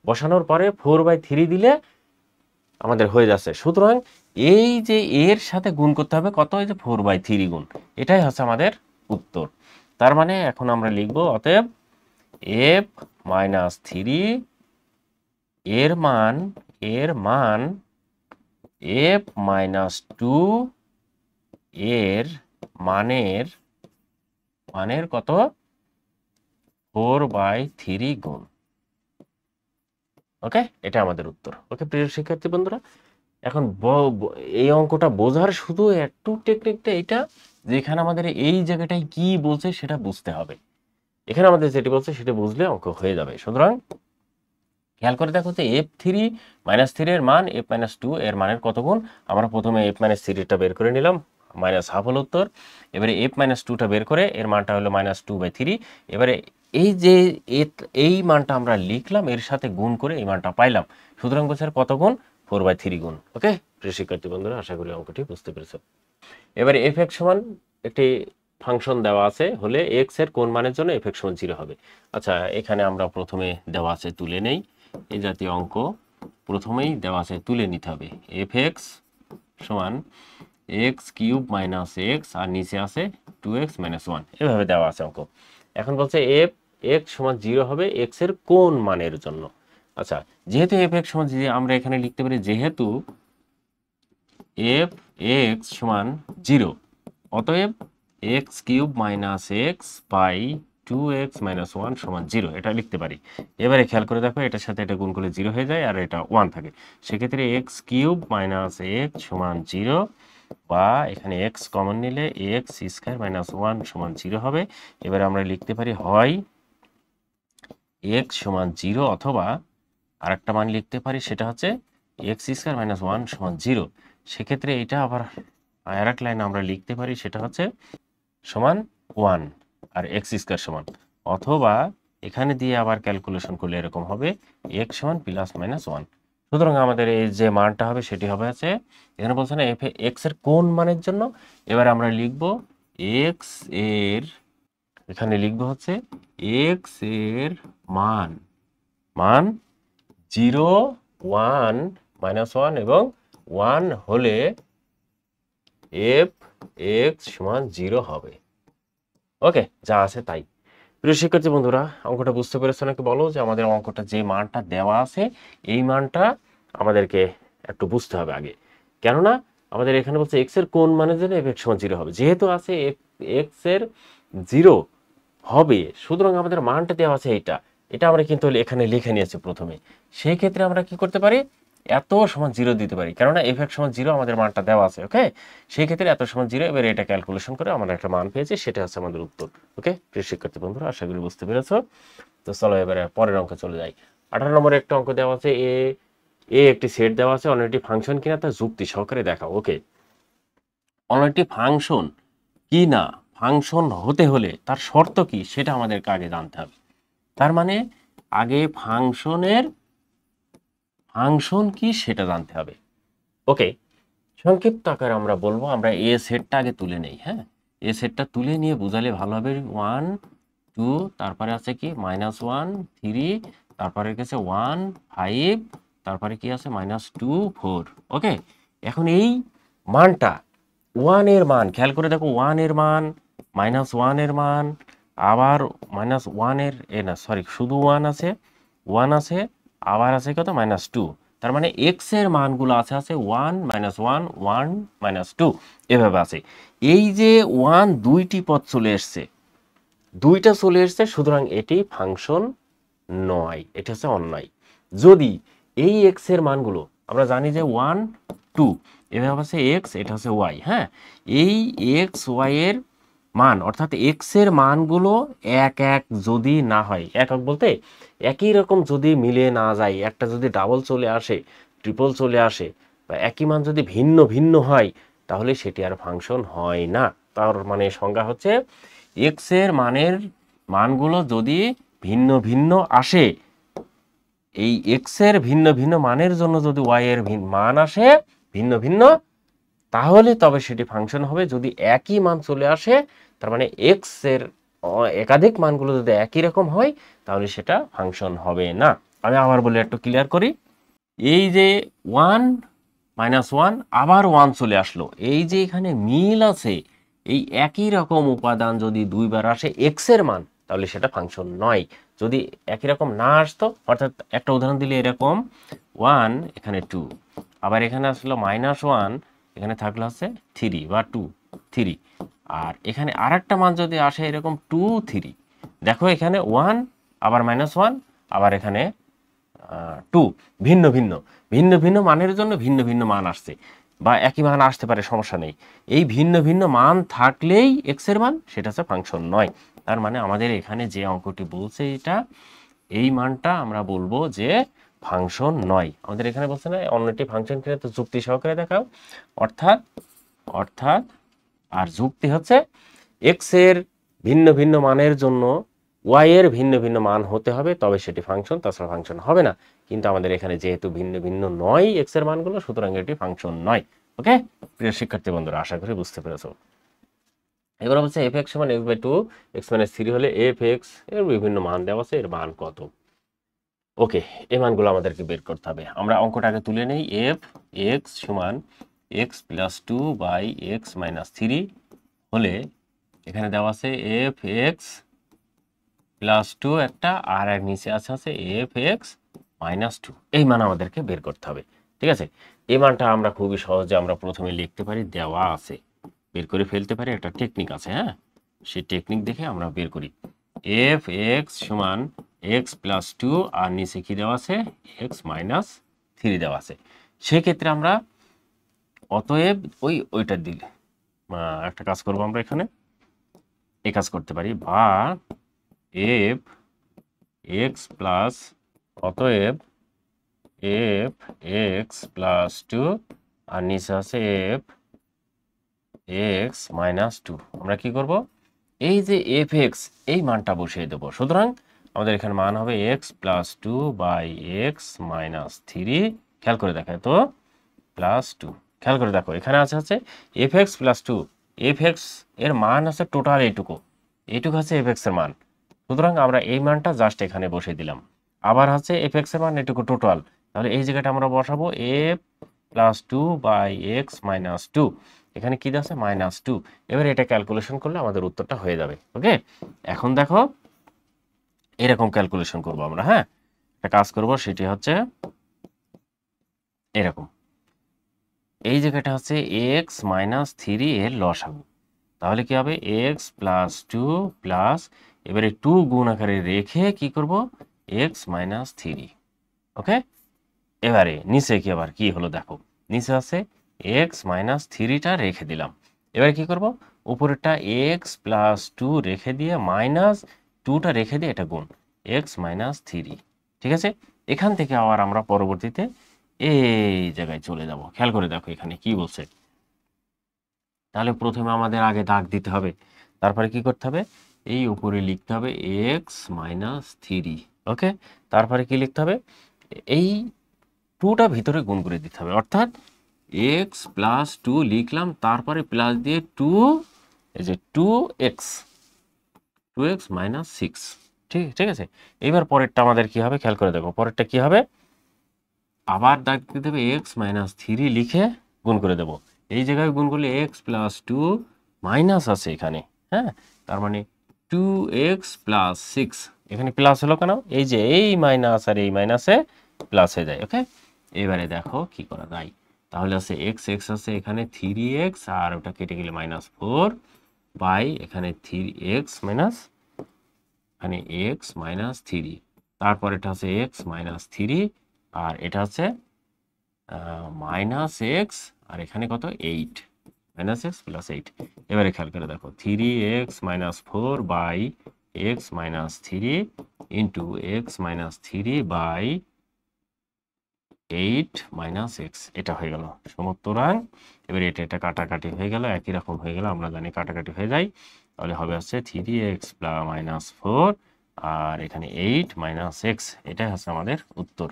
বসানোর পরে 4/3 দিলে আমাদের হয়ে যাচ্ছে। সুতরাং এই যে এর সাথে গুণ করতে হবে কত, এই যে 4/3 গুণ, এটাই হচ্ছে আমাদের উত্তর। তার মানে এখন আমরা লিখব অতএব f-3 এর মান f-2 এর মানের কত 4/3 গুণ। ওকে, এটা আমাদের উত্তর। ওকে প্রিয় শিক্ষার্থী বন্ধুরা, এখন এই অঙ্কটা বোঝার শুধু একটু টেকনিকটা এটা, যেখানে আমাদের এই জায়গাটায় কি বলছে সেটা বুঝতে হবে। এখানে আমাদের যেটি বলছে সেটা বুঝলে অঙ্ক হয়ে যাবে। সুতরাং খেয়াল করে দেখো যে f3 -3 এর মান f-2 এর মানের কত গুণ। আমরা প্রথমে f-3টা বের করে নিলাম, -হাফ হলো উত্তর। এবারে f-2টা বের করে এর মানটা হলো -2/3। এবারে এই যে এই মানটা আমরা লিখলাম, এর সাথে গুণ করে এই মানটা পাইলাম। সুতরাং বলছে কত গুণ 4/3 গুণ। ওকে প্রিয় শিক্ষার্থী বন্ধুরা, আশা করি অঙ্কটি বুঝতে পেরেছো। এবারে f(x) সমান একটি ফাংশন দেওয়া আছে হলে x এর কোন মানের জন্য f(x) সমান 0 হবে। আচ্ছা, এখানে আমরা প্রথমে দেওয়া আছে তুলে নেই, এই জাতীয় অঙ্ক প্রথমেই দেওয়া আছে তুলে নিতে হবে। f(x) সমান x³ - x, আর নিচে আছে 2x - 1, এভাবে দেওয়া আছে অঙ্ক। এখন বলছে f(x) সমান 0 হবে x এর কোন মানের জন্য। আচ্ছা, যেহেতু f(x) সমান 0, আমরা এখানে লিখতে পারি যেহেতু f(x) সমান 0, অতএব x³ - x বাই 2x - 1 সমান 0, এটা লিখতে পারি। এবারে খেয়াল করে দেখো, এটার সাথে এটা গুণ করলে 0 হয়ে যায় আর এটা 1 থাকে। সেক্ষেত্রে x³ - x সমান 0, বা এখানে x কমন নিলে x² - 1 সমান 0 হবে। এবারে আমরা লিখতে পারি হয় x সমান 0, অথবা আরেকটা মান লিখতে পারি, সেটা হচ্ছে x² - 1 সমান 0। সেক্ষেত্রে এটা আবার আরেক লাইন আমরা লিখতে পারি, সেটা হচ্ছে সমান 1 আর x² সমান, অথবা এখানে দিয়ে আবার ক্যালকুলেশন করলে এরকম হবে x সমান +-1। সুতরাং আমাদের এই যে মানটা হবে সেটি হবে আছে, এখানে বলছে না x এর কোন মানের জন্য। এবার আমরা লিখব x এর, এখানে লিখব হচ্ছে x এর মান 0, 1, -1 এবং 1 হলে f(x) সমান 0 হবে। ওকে, যা আছে তাই। প্রিয় শিক্ষার্থী বন্ধুরা, অঙ্কটা বুঝতে পেরেছো নাকি বলো, যে আমাদের অঙ্কটা যে মানটা দেওয়া আছে এই মানটা আমাদেরকে একটু বুঝতে হবে আগে। কেননা আমাদের এখানে বলছে x এর কোন মানের জন্য f(x) সমান 0 হবে। যেহেতু আছে x এর 0 হবে, সুতরাং আমাদের মানটা দেওয়া আছে এইটা, এটা আমরা কিন্তু এখানে লিখে নিয়েছি প্রথমে। সেই ক্ষেত্রে আমরা কি করতে পারি, এত সমান 0 দিতে পারি, কেননা f(x) সমান 0 আমাদের মানটা দেওয়া আছে। ওকে, সেই ক্ষেত্রে এত সমান 0, এবারে এটা ক্যালকুলেশন করে আমরা একটা মান পেয়েছি, সেটা হচ্ছে আমাদের উত্তর। ওকে প্রিয় শিক্ষার্থী বন্ধুরা, আশা করি বুঝতে পেরেছো। তো চলো এবারে পরের অঙ্কে চলে যাই। 18 নম্বরে একটা অঙ্ক দেওয়া আছে, একটি সেট দেওয়া আছে, অন্য একটি ফাংশন কিনা তা যুক্তি সহকারে দেখাও। ওকে, অন্য একটি ফাংশন কি না, ফাংশন হতে হলে তার শর্ত কি সেটা আমাদেরকে আগে জানতে হবে। তার মানে আগে ফাংশন কি সেটা জানতে হবে। ওকে, সংক্ষিপ্ত আকারে আমরা বলবো, আমরা এ সেটটা আগে তুলে নেই। হ্যাঁ, এ সেটটা তুলে নিয়ে বোঝালে ভালো হবে। 1, 2, তারপরে আছে কি -1, 3, তারপরে গেছে 1, 5, তারপরে কি আছে -2, 4। ওকে, এখন এই মানটা ওয়ান এর মান খেয়াল করে দেখো, ওয়ান এর মান, মাইনাস ওয়ান এর মান, আবার মাইনাস ওয়ান এর না সরি শুধু ওয়ান আছে, ওয়ান আছে, আবার আছে কত মাইনাস টু। তার মানে এক্স এর মানগুলো আছে আছে one minus one, one minus two, এভাবে আছে। এই যে ওয়ান দুইটি পদ চলে এসছে, দুইটা চলে এসছে, সুতরাং এটি ফাংশন নয়, এটা হচ্ছে অন্যায়। যদি এই এক্স এর মানগুলো আমরা জানি যে ওয়ান টু এভাবে আছে এক্স, এটা হচ্ছে ওয়াই, হ্যাঁ, এই এক্স ওয়াই এর মান অর্থাৎ এক্স এর মানগুলো এক এক যদি না হয়, এক এক বলতে একই রকম যদি মিলে না যায়, একটা যদি ডাবল চলে আসে, ট্রিপল চলে আসে, বা একই মান যদি ভিন্ন ভিন্ন হয়, তাহলে সেটি আর ফাংশন হয় না। তার মানে সংজ্ঞা হচ্ছে এক্স এর মানগুলো যদি ভিন্ন ভিন্ন আসে, এই এক্স এর ভিন্ন ভিন্ন মানের জন্য যদি ওয়াই এর মান আসে ভিন্ন ভিন্ন, তাহলে তবে সেটি ফাংশন হবে। যদি একই মান চলে আসে, তার মানে এক্স এর একাধিক মানগুলো যদি একই রকম হয়, তাহলে সেটা ফাংশন হবে না। আমি আবার বলে একটু ক্লিয়ার করি। এই যে ওয়ান মাইনাস ওয়ান আবার ওয়ান চলে আসলো, এই যে এখানে মিল আছে, এই একই রকম উপাদান যদি দুইবার আসে এক্স এর মান, তাহলে সেটা ফাংশন নয়। যদি একই রকম না আসতো, অর্থাৎ একটা উদাহরণ দিলে এরকম ওয়ান এখানে টু, আবার এখানে আসলো মাইনাস ওয়ান, এখানে থাকলো হচ্ছে থ্রি বা টু থ্রি, আর এখানে আর একটা মান যদি আসে এরকম টু থ্রি, দেখো এখানে ওয়ান আবার মাইনাস ওয়ান, আবার এখানে টু, ভিন্ন ভিন্ন ভিন্ন ভিন্ন মানের জন্য ভিন্ন ভিন্ন মান আসছে, বা একই মান আসতে পারে, সমস্যা নেই। এই ভিন্ন ভিন্ন মান থাকলেই এক্স এর মান, সেটা হচ্ছে ফাংশন নয়। তার মানে আমাদের এখানে যে অঙ্কটি বলছে এটা, এই মানটা আমরা বলবো যে ফাংশন নয়। আমাদের এখানে বলছে না অন্যটি ফাংশন কিনা, তো যুক্তি সহকারে দেখাও। অর্থাৎ অর্থাৎ আর যুক্তি হচ্ছে এক্স এর ভিন্ন ভিন্ন মানের জন্য ওয়াই এর ভিন্ন ভিন্ন মান হতে হবে, তবে সেটি ফাংশন, তাছাড়া ফাংশন হবে না। কিন্তু আমাদের এখানে যেহেতু ভিন্ন ভিন্ন নয় এক্স এর মানগুলো, সুতরাং এটি ফাংশন নয়। ওকে প্রিয় শিক্ষার্থী বন্ধুরা, আশা করি বুঝতে পেরেছো। এবার হচ্ছে এফ এক্স সমান x by two, x minus three হলে এফ এক্স এর বিভিন্ন মান দেওয়া আছে, এর মান কত। ওকে, এই মানগুলো আমাদেরকে বের করতে হবে। আমরা অঙ্কটাকে তুলে নেই। এফ এক্স সমান x plus two by x minus three হলে এখানে দেওয়া আছে এফ এক্স প্লাস টু একটা, আর এক নিচে আছে এফ এক্স মাইনাস টু। এই মান আমাদেরকে বের করতে হবে। ঠিক আছে, এই মানটা আমরা খুবই সহজে আমরা প্রথমে লিখতে পারি, দেওয়া আছে, বের করে ফেলতে পারি। একটা টেকনিক আছে, হ্যাঁ, সেই টেকনিক দেখে আমরা বের করি। এফ এক্স সমান এক্স প্লাস টু, আর নিচে কি দেওয়া আছে এক্স মাইনাস থ্রি দেওয়া আছে। সেক্ষেত্রে আমরা অতএব ওইটা দিলে একটা কাজ করবো, আমরা এখানে এই কাজ করতে পারি, বা এফ এক্স প্লাস, অতএব এফ এক্স প্লাস টু, আর নিচে আছে এফ এক্স মাইনাস টু। আমরা কি করব, এই যে এফ এক্স এই মানটা বসিয়ে দেবো। সুতরাং আমাদের এখানে মান হবে x plus two by x minus three. খেয়াল করে দেখায় তো, প্লাস টু, খেয়াল করে দেখো এখানে আছে f x plus two, f x এর মান আছে টোটাল এইটুকু, এইটুকু আছে এফ এক্স এর মান। সুতরাং আমরা এই মানটা জাস্ট এখানে বসিয়ে দিলাম। আবার হচ্ছে এফ এক্স এর মান এটুকু টোটাল, তাহলে এই জায়গাটা আমরা বসাবো f plus two by x minus two. এখানে কি আছে মাইনাস টু। এবার এটা ক্যালকুলেশন করলে আমাদের উত্তরটা হয়ে যাবে। ওকে, এখন দেখো এরকম ক্যালকুলেশন করব আমরা, হ্যাঁ, একটা কাজ করব, সেটি হচ্ছে এরকম। এই জায়গাটা হচ্ছে এক্স মাইনাস থ্রি এর লসাগু, তাহলে কি হবে এক্স প্লাস টু প্লাস, এবারে টু গুণ আকারে রেখে কি করব এক্স মাইনাস থ্রি। ওকে, এবারে নিচে কি আবার কি হলো দেখো, নিচে আছে এক্স মাইনাস থ্রিটা রেখে দিলাম। এবারে কি করব, উপরেরটা এক্স প্লাস টু রেখে দিয়ে মাইনাস টুটা রেখে দিয়ে এটা গুণ এক্স মাইনাস থ্রি। ঠিক আছে, এখান থেকে আবার আমরা পরবর্তীতে এই জায়গায় চলে যাব। খেয়াল করে দেখো এখানে কি বলছে। তাহলে প্রথমে আমাদের আগে দাগ দিতে হবে, তারপরে কি করতে হবে, এই উপরে লিখতে হবে এক্স মাইনাস থ্রি। ওকে, তারপরে কি লিখতে হবে, এই টুটা ভিতরে গুণ করে দিতে হবে, অর্থাৎ এক্স প্লাস টু লিখলাম, তারপরে প্লাস দিয়ে টু, এই যে টু এক্স মাইনাস সিক্স। ঠিক আছে, এবার পরেরটা আমাদের কি হবে, খেয়াল করে দেখো পরেরটা কি হবে, আবার দাগ দিতে হবে এক্স মাইনাস থ্রি লিখে গুণ করে দেবো। এই জায়গায় গুণ করলে এক্স প্লাস টু মাইনাস আছে এখানে, হ্যাঁ, তার মানে 2x প্লাস 6, এখানে প্লাস হলো কেন, এই যে এই মাইনাস আর এই মাইনাসে প্লাস হয়ে যায়। ওকে, এবারে দেখো কি করা যায়। তাহলে আছে এক্স এক্স আছে এখানে 3x, আর ওটা কেটে গেলে -4 বাই এখানে 3x মাইনাস, এখানে x মাইনাস 3, তারপর এটা আছে x মাইনাস 3, আর এটা আছে মাইনাস এক্স, আর এখানে কত 8, মাইনাস এক্স প্লাস 8। এবারে খেয়াল করে দেখো 3x minus 4 by x minus 3 into x minus 3 by 8 minus x, এটা হয়ে গেল সমুত্তরাং। এবার এটা এটা কাটাকাটি হয়ে গেল, একই রকম হয়ে গেল, আমরা জানি কাটাকাটি হয়ে যায়, তাহলে হবে হচ্ছে 3x প্লাস মাইনাস 4 আর এখানে 8 মাইনাস এক্স, এটাই হচ্ছে আমাদের উত্তর।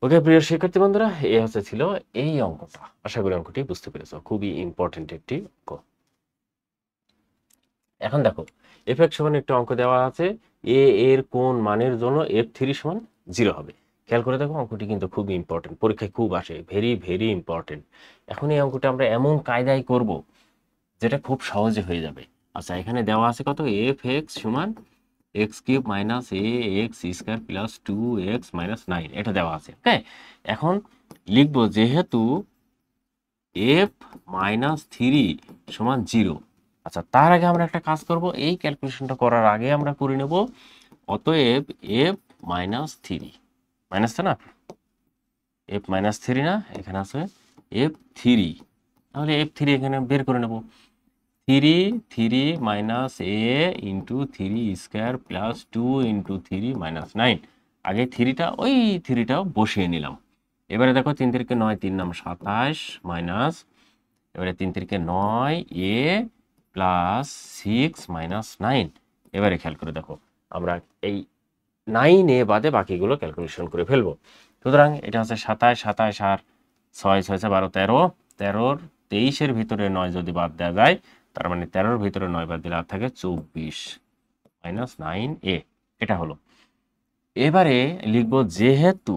ওকে প্রিয় শিক্ষার্থী বন্ধুরা, এই হচ্ছে ছিল এই অঙ্কটা। আশা করি অঙ্কটি বুঝতে পেরেছো, খুবই ইম্পর্টেন্ট একটি অঙ্ক। এখন দেখো f(x) সমান একটা অঙ্ক দেওয়া আছে, a এর কোন মানের জন্য f3 সমান 0 হবে। খেয়াল করে দেখো অঙ্কটি কিন্তু খুব ইম্পর্টেন্ট, পরীক্ষায় খুব আসে, ভেরি ভেরি ইম্পর্টেন্ট। এখন এই অঙ্কটা আমরা এমন কায়দায় করব যেটা খুব সহজে হয়ে যাবে। আচ্ছা, এখানে দেওয়া আছে কত, f(x) সমান x³ minus ax square plus 2x minus 9, এটা দেওয়া আছে। ওকে, এখন লিখবো যেহেতু f মাইনাস 3 সমান 0। আচ্ছা, তার আগে আমরা একটা কাজ করব, এই ক্যালকুলেশনটা করার আগে আমরা করে নেব, অতএব f মাইনাস 3, মাইনাসটা না, f মাইনাস 3 না, এখানে আছে f3, তাহলে f3 এখানে বের করে নেব, 3 minus a into 3 square plus 2 into 3 minus 9, আগে 3টা ওই 3টাও বসিয়ে নিলাম। এবারে দেখো 3 3 9, 3 নাম 27 মাইনাস, এবারে 3 3 9 a প্লাস 6 মাইনাস 9। এবারে খেয়াল করে দেখো আমরা এই 9a বাদে বাকিগুলো ক্যালকুলেশন করে ফেলবো। সুতরাং এটা হচ্ছে 27 27 আর 6 6 12 13, 13 23-এর ভিতরে 9 যদি বাদ দেওয়া যায়, তার মানে 13-র ভিতরে 9 বাদ দিলে আর থাকে 24 মাইনাস 9a, এটা হলো। এবারে লিখব যেহেতু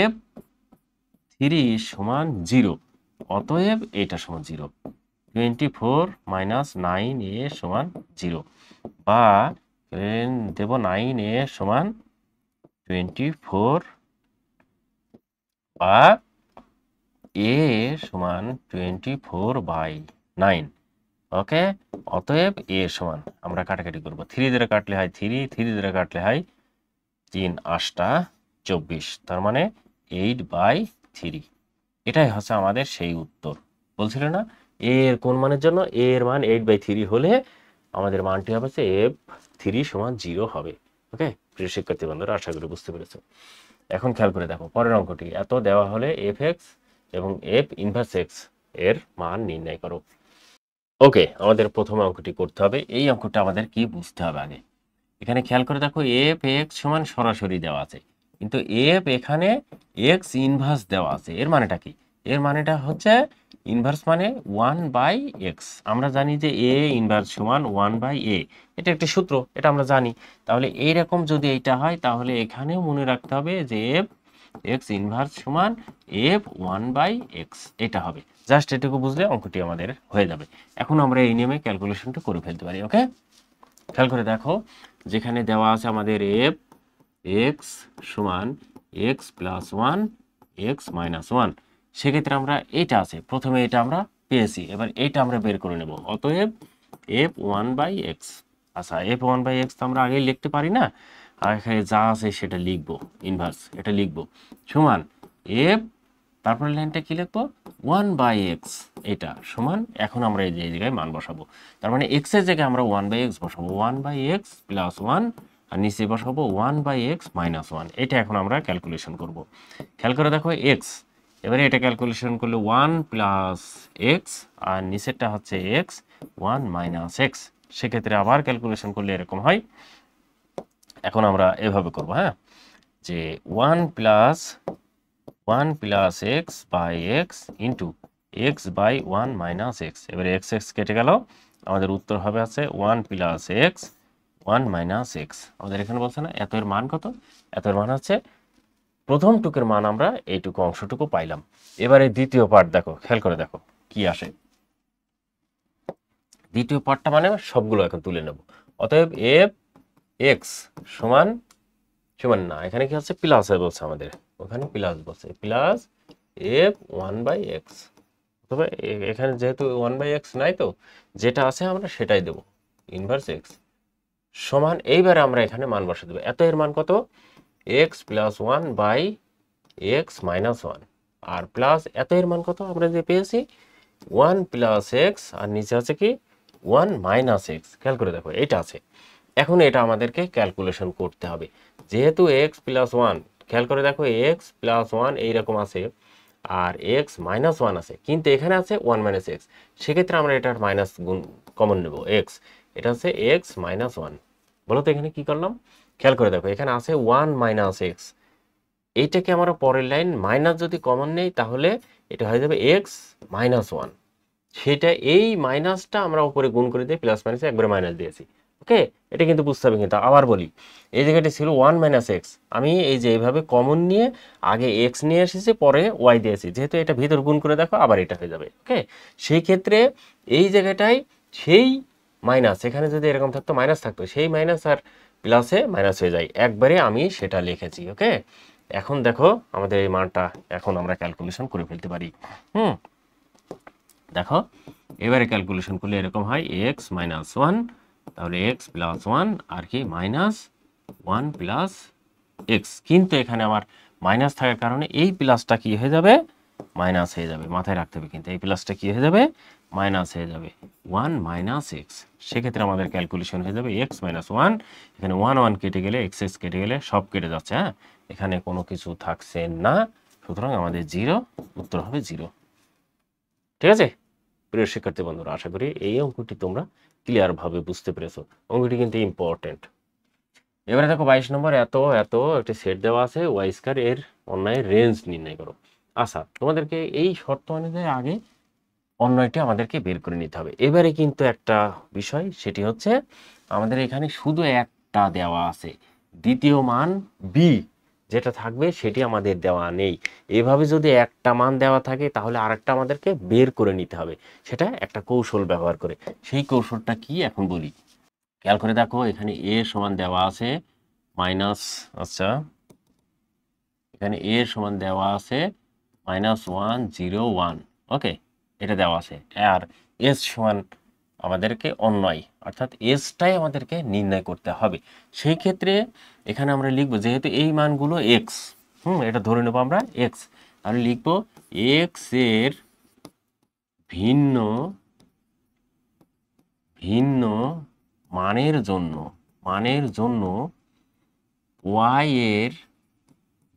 f3 সমান 0, অতএব এটা সমান 0, 24 মাইনাস 9a সমান 0, বা দেব 9a সমান 24 বা a সমান 24 বাই 9। ওকে, অতএব a সমান, আমরা কাটাকাটি করব, 3 দ্বারা কাটলে হয় 3, 3 দ্বারা কাটলে হয় 3 8 24, তার মানে 8 বাই 3। এটাই হচ্ছে আমাদের সেই উত্তর। বলছিল না a এর কোন মানের জন্য a এর মান 8 বাই 3 হলে আমাদের মানটি হবে যে f3 সমান 0 হবে। ওকে প্রিয় শিক্ষার্থী বন্ধুরা, আশা করি বুঝতে পেরেছো। এখন খেয়াল করে দেখো পরের অঙ্কটি, এত দেওয়া হলে f(x) এবং f ইনভার্স x এর মান নির্ণয় করো। ওকে, আমাদের প্রথম অঙ্কটি করতে হবে। এই অঙ্কটা আমাদের কি বুঝতে হবে আগে। এখানে খেয়াল করে দেখো f(x) সমান সরাসরি দেওয়া আছে, কিন্তু f এখানে x ইনভার্স দেওয়া আছে। এর মানেটা কি? এর মানেটা হচ্ছে ইনভার্স মানে 1/x। আমরা জানি যে a ইনভার্স সমান 1/a, এটা একটা সূত্র, এটা আমরা জানি। তাহলে এইরকম যদি এইটা হয়, তাহলে এখানেও মনে রাখতে হবে যে f x ইনভার্স সমান f 1/x, এটা হবে। জাস্ট এটুকু বুঝলে অঙ্কটি আমাদের হয়ে যাবে। এখন আমরা এই নিয়মে ক্যালকুলেশনটা করে ফেলতে পারি। ওকে, খেয়াল করে দেখো যেখানে দেওয়া আছে আমাদের f x সমান x প্লাস 1 x মাইনাস 1, সেক্ষেত্রে আমরা এটা আছে, প্রথমে এটা আমরা পেয়েছি, এবার এটা আমরা বের করে নেব, অতএব f 1/x। আচ্ছা, f 1/x তো আমরা আগেই লিখতে পারি না, আর এখানে যা আছে সেটা লিখবো, ইনভার্স এটা লিখবো, সমান f, তারপরে লাইনটা কি লিখবো 1/x, এটা সমান, এখন আমরা এই জায়গায় মান বসাবো, তার মানে x এর জায়গায় আমরা 1/x বসাবো, 1/x প্লাস 1, আর নিচে বসাবো 1/x মাইনাস 1। এটা এখন আমরা ক্যালকুলেশন করব। খেয়াল করে দেখো x, এবারে এটা ক্যালকুলেশন করলে 1 প্লাস x, আর নিচেরটা হচ্ছে x 1 মাইনাস x, সেক্ষেত্রে আবার ক্যালকুলেশন করলে এরকম হয়। এখন আমরা এভাবে করব, হ্যাঁ, যে 1 plus x by x into x by 1 minus x, এবারে x x কেটে গেল, আমাদের উত্তর হবে আছে 1 প্লাস x 1 মাইনাস x। আমাদের এখানে বলছে না এত এর মান কত, এত এর মান হচ্ছে প্রথম টুকের মান আমরা এইটুকু অংশটুকু পাইলাম। এবারে দ্বিতীয় পার্ট দেখো, খেয়াল করে দেখো কি আসে। দ্বিতীয় পার্টটা মানে সবগুলো এখন তুলে নেব। অতএব এফ এক্স সমান সমান না, এখানে কি হচ্ছে প্লাস বলছে আমাদের, ওখানে প্লাস বলছে plus f one by x. তবে এখানে যেহেতু ওয়ান বাই এক্স নাই, তো যেটা আছে আমরা সেটাই দেবো, ইনভার্স এক্স সমান। এইবারে আমরা এখানে মান বসে দেবো। এত এর মান কত, x plus one by x minus one, আর প্লাস এত এর মান কত আমরা যে পেয়েছি ওয়ান প্লাস এক্স, আর নিচে আছে কি ওয়ান মাইনাস এক্স। খেয়াল করে দেখো এটা আছে। এখন এটা আমাদেরকে ক্যালকুলেশন করতে হবে। যেহেতু এক্স প্লাস ওয়ান, খেয়াল করে দেখো এক্স প্লাস ওয়ান এইরকম আছে, আর এক্স মাইনাস ওয়ান আছে, কিন্তু এখানে আছে ওয়ান মাইনাস এক্স। সেক্ষেত্রে আমরা এটার মাইনাস গুণ কমন নেব এক্স, এটা হচ্ছে এক্স মাইনাস ওয়ান। বলো তো এখানে কি করলাম, খেয়াল করে দেখো এখানে আছে ওয়ান মাইনাস এক্স, এইটাকে আমরা পরের লাইন মাইনাস যদি কমন নেই তাহলে এটা হয়ে যাবে এক্স মাইনাস ওয়ান। সেটা এই মাইনাসটা আমরা উপরে গুণ করে দিয়ে প্লাস মাইনাসে একবারে মাইনাস দিয়েছি। ওকে, এটা কিন্তু বুঝতে হবে। কিন্তু আবার বলি, এই জায়গাটি ছিল ওয়ান মাইনাস এক্স, আমি এই যে এইভাবে কমন নিয়ে আগে এক্স নিয়ে এসেছি, পরে ওয়াই দিয়েছি, যেহেতু এটা ভিতর গুণ করে দেখো আবার এটা হয়ে যাবে। ওকে, সেই ক্ষেত্রে এই জায়গাটায় সেই মাইনাস, এখানে যদি এরকম থাকতো মাইনাস থাকতো, সেই মাইনাস আর প্লাসে মাইনাস হয়ে যায়, একবারে আমি সেটা লিখেছি। ওকে, এখন দেখো আমাদের এই মানটা এখন আমরা ক্যালকুলেশন করে ফেলতে পারি। দেখো এবারে ক্যালকুলেশন করলে এরকম হয় এক্স মাইনাস ওয়ান, তাহলে এক্স প্লাস ওয়ান আর কি মাইনাস ওয়ান প্লাস এক্স। কিন্তু এখানে আমার মাইনাস থাকার কারণে এই প্লাসটা কি হয়ে যাবে, মাইনাস হয়ে যাবে। মাথায় রাখতে হবে কিন্তু এই প্লাসটা কি হয়ে যাবে, মাইনাস হয়ে যাবে, ওয়ান মাইনাস এক্স। সেক্ষেত্রে আমাদের ক্যালকুলেশন হয়ে যাবে এক্স মাইনাস ওয়ান। এখানে ওয়ান ওয়ান কেটে গেলে এক্স এক্স কেটে গেলে সব কেটে যাচ্ছে, হ্যাঁ, এখানে কোনো কিছু থাকছে না, সুতরাং আমাদের জিরো, উত্তর হবে জিরো। ঠিক আছে প্রিয় শিক্ষার্থী বন্ধুরা, আশা করি এই অঙ্কটি তোমরা ক্লিয়ারভাবে বুঝতে পেরেছো। অঙ্কটি কিন্তু ইম্পর্টেন্ট। এবারে দেখো 22 নম্বর, এত এত একটি সেট দেওয়া আছে, ওয়াই স্কয়ার এর অন্যায়ের রেঞ্জ নির্ণয় করো। আচ্ছা, তোমাদেরকে এই শর্ত অনুযায়ী আগে অন্যয়টি আমাদেরকে বের করে নিতে হবে। এবারে কিন্তু একটা বিষয়, সেটি হচ্ছে আমাদের এখানে শুধু একটা দেওয়া আছে, দ্বিতীয় মান বি যেটা থাকবে সেটি আমাদের দেওয়া নেই। এভাবে যদি একটা মান দেওয়া থাকে তাহলে আরেকটা আমাদেরকে বের করে নিতে হবে, সেটা একটা কৌশল ব্যবহার করে। সেই কৌশলটা কি এখন বলি। খেয়াল করে দেখো এখানে এ সমান দেওয়া আছে মাইনাস, আচ্ছা এখানে এ সমান দেওয়া আছে মাইনাস ওয়ান জিরো ওয়ান। ওকে, এটা দেওয়া আছে। আর এস সমান আমাদেরকে অন্যয়, অর্থাৎ এসটাই আমাদেরকে নির্ণয় করতে হবে। সেই ক্ষেত্রে এখানে আমরা লিখবো, যেহেতু এই মানগুলো এক্স, এটা ধরে নেবো আমরা এক্স, তাহলে লিখবো এক্স এর ভিন্ন ভিন্ন মানের জন্য ওয়াই এর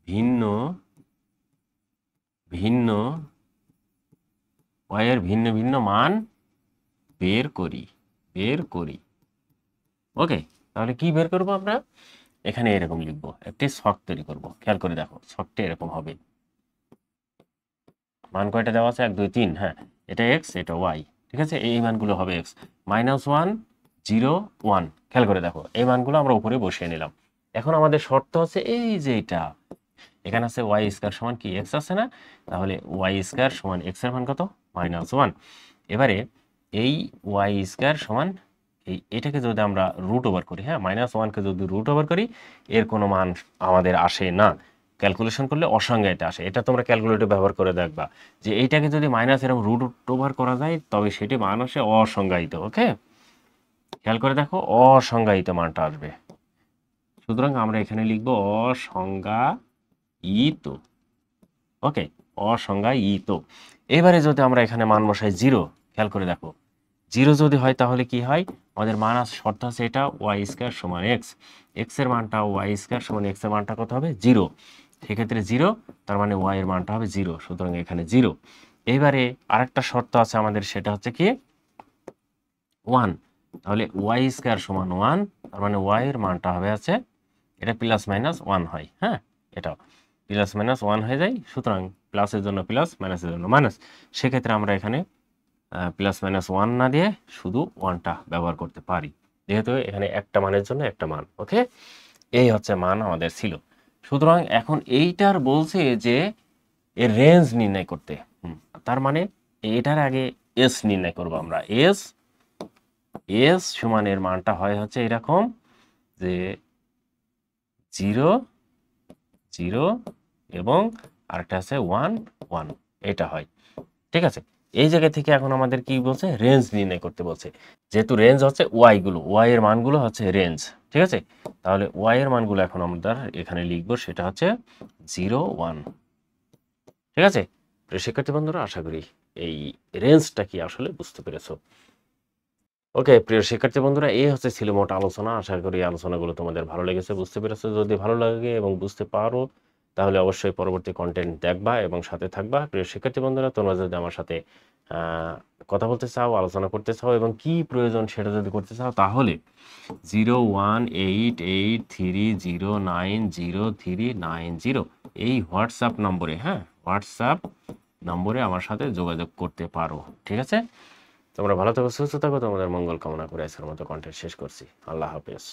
ভিন্ন ভিন্ন ওয়াই এর ভিন্ন ভিন্ন মান বের করি। ওকে, তাহলে কি বের করব আমরা, এখানে এরকম লিখবো, একটি ছক তৈরি করব। খেয়াল করে দেখো ছকটা এরকম হবে, মান কয়টা দেওয়া আছে, 1 2 3, হ্যাঁ, এটা এক্স এটা ওয়াই, ঠিক আছে, এই মানগুলো হবে x minus one zero one. খেয়াল করে দেখো এই মানগুলো আমরা উপরে বসিয়ে নিলাম। এখন আমাদের শর্ত আছে এই যে এটা, এখানে আছে ওয়াই স্কয়ার সমান কি এক্স আছে না, তাহলে ওয়াই স্কয়ার সমান এক্স এর মান কত, মাইনাস ওয়ান। এবারে এই ওয়াই স্কয়ার সমান এটাকে যদি আমরা রুট ওভার করি, হ্যাঁ, মাইনাস ওয়ানকে যদি রুট ওভার করি এর কোনো মান আমাদের আসে না, ক্যালকুলেশন করলে অসংজ্ঞায়িত আসে। এটা তোমরা ক্যালকুলেটর ব্যবহার করে দেখবা যে এইটাকে যদি মাইনাস এরকম রুট ওভার করা যায় তবে সেটি মান আসে অসংজ্ঞায়িত। ওকে, খেয়াল করে দেখো অসংজ্ঞায়িত মানটা আসবে, সুতরাং আমরা এখানে লিখবো অসংজ্ঞায়িত। ওকে, অসংজ্ঞায়িত। এবারে যদি আমরা এখানে মান বসাই জিরো, খেয়াল করে দেখো জিরো যদি হয় তাহলে কি হয়, আমাদের মান আছে, শর্ত আছে এটা ওয়াই স্কয়ার সমান এক্স, এক্স এর মানটা ওয়াই স্কয়ার সমান এক্স এর মানটা কত হবে, জিরো। সেক্ষেত্রে জিরো, তার মানে ওয়াই এর মানটা হবে জিরো, সুতরাং এখানে জিরো। এবারে আরেকটা শর্ত আছে আমাদের, সেটা হচ্ছে কি ওয়ান, তাহলে ওয়াই স্কয়ার সমান ওয়ান, তার মানে ওয়াই এর মানটা হবে আছে, এটা প্লাস মাইনাস ওয়ান হয়, হ্যাঁ, এটা প্লাস মাইনাস ওয়ান হয়ে যায়, সুতরাং প্লাসের জন্য প্লাস মাইনাসের জন্য মাইনাস। সেক্ষেত্রে আমরা এখানে প্লাস মাইনাস ওয়ান না দিয়ে শুধু ওয়ানটা ব্যবহার করতে পারি, যেহেতু এখানে একটা মানের জন্য একটা মান। ওকে, এই হচ্ছে মান আমাদের ছিল। সুতরাং এখন এইটার বলছে যে এর রেঞ্জ নির্ণয় করতে। তার মানে এটার আগে এস নির্ণয় করব আমরা। এস এস সমান এর মানটা হয় হচ্ছে এরকম যে 0 0 এবং আরেকটা আছে 1 1, এটা হয়। ঠিক আছে, এই জায়গা থেকে এখন আমাদের কি বলছে, রেঞ্জ নির্ণয় করতে বলছে। যেহেতু রেঞ্জ হচ্ছে ওয়াই গুলো, ওয়াই এর মানগুলো হচ্ছে রেঞ্জ। ঠিক আছে, তাহলে ওয়াই এর মানগুলো এখন আমরা এখানে লিখব, সেটা হচ্ছে 0 1। ঠিক আছে প্রিয় শিক্ষার্থী বন্ধুরা, আশা করি এই রেঞ্জটা কি আসলে বুঝতে পেরেছো। ওকে প্রিয় শিক্ষার্থী বন্ধুরা, এই ছিল মোট আলোচনা। আশা করি এই আলোচনাগুলো তোমাদের ভালো লেগেছে, বুঝতে পেরেছো। যদি ভালো লাগে এবং বুঝতে পারো তাহলে অবশ্যই পরবর্তী কন্টেন্ট দেখবা এবং সাথে থাকবা। প্রিয় শিক্ষার্থী বন্ধুরা, তোমরা যদি আমার সাথে কথা বলতে চাও, আলোচনা করতে চাও এবং কি প্রয়োজন সেটা যদি করতে চাও, তাহলে 0188309090 এই হোয়াটসঅ্যাপ নম্বরে, হোয়াটসঅ্যাপ নম্বরে আমার সাথে যোগাযোগ করতে পারো। ঠিক আছে, তোমরা ভালো থাকো, সুস্থ থাকো, তোমাদের মঙ্গল কামনা করে আজকের মতো কন্টেন্ট শেষ করছি। আল্লাহ হাফেজ।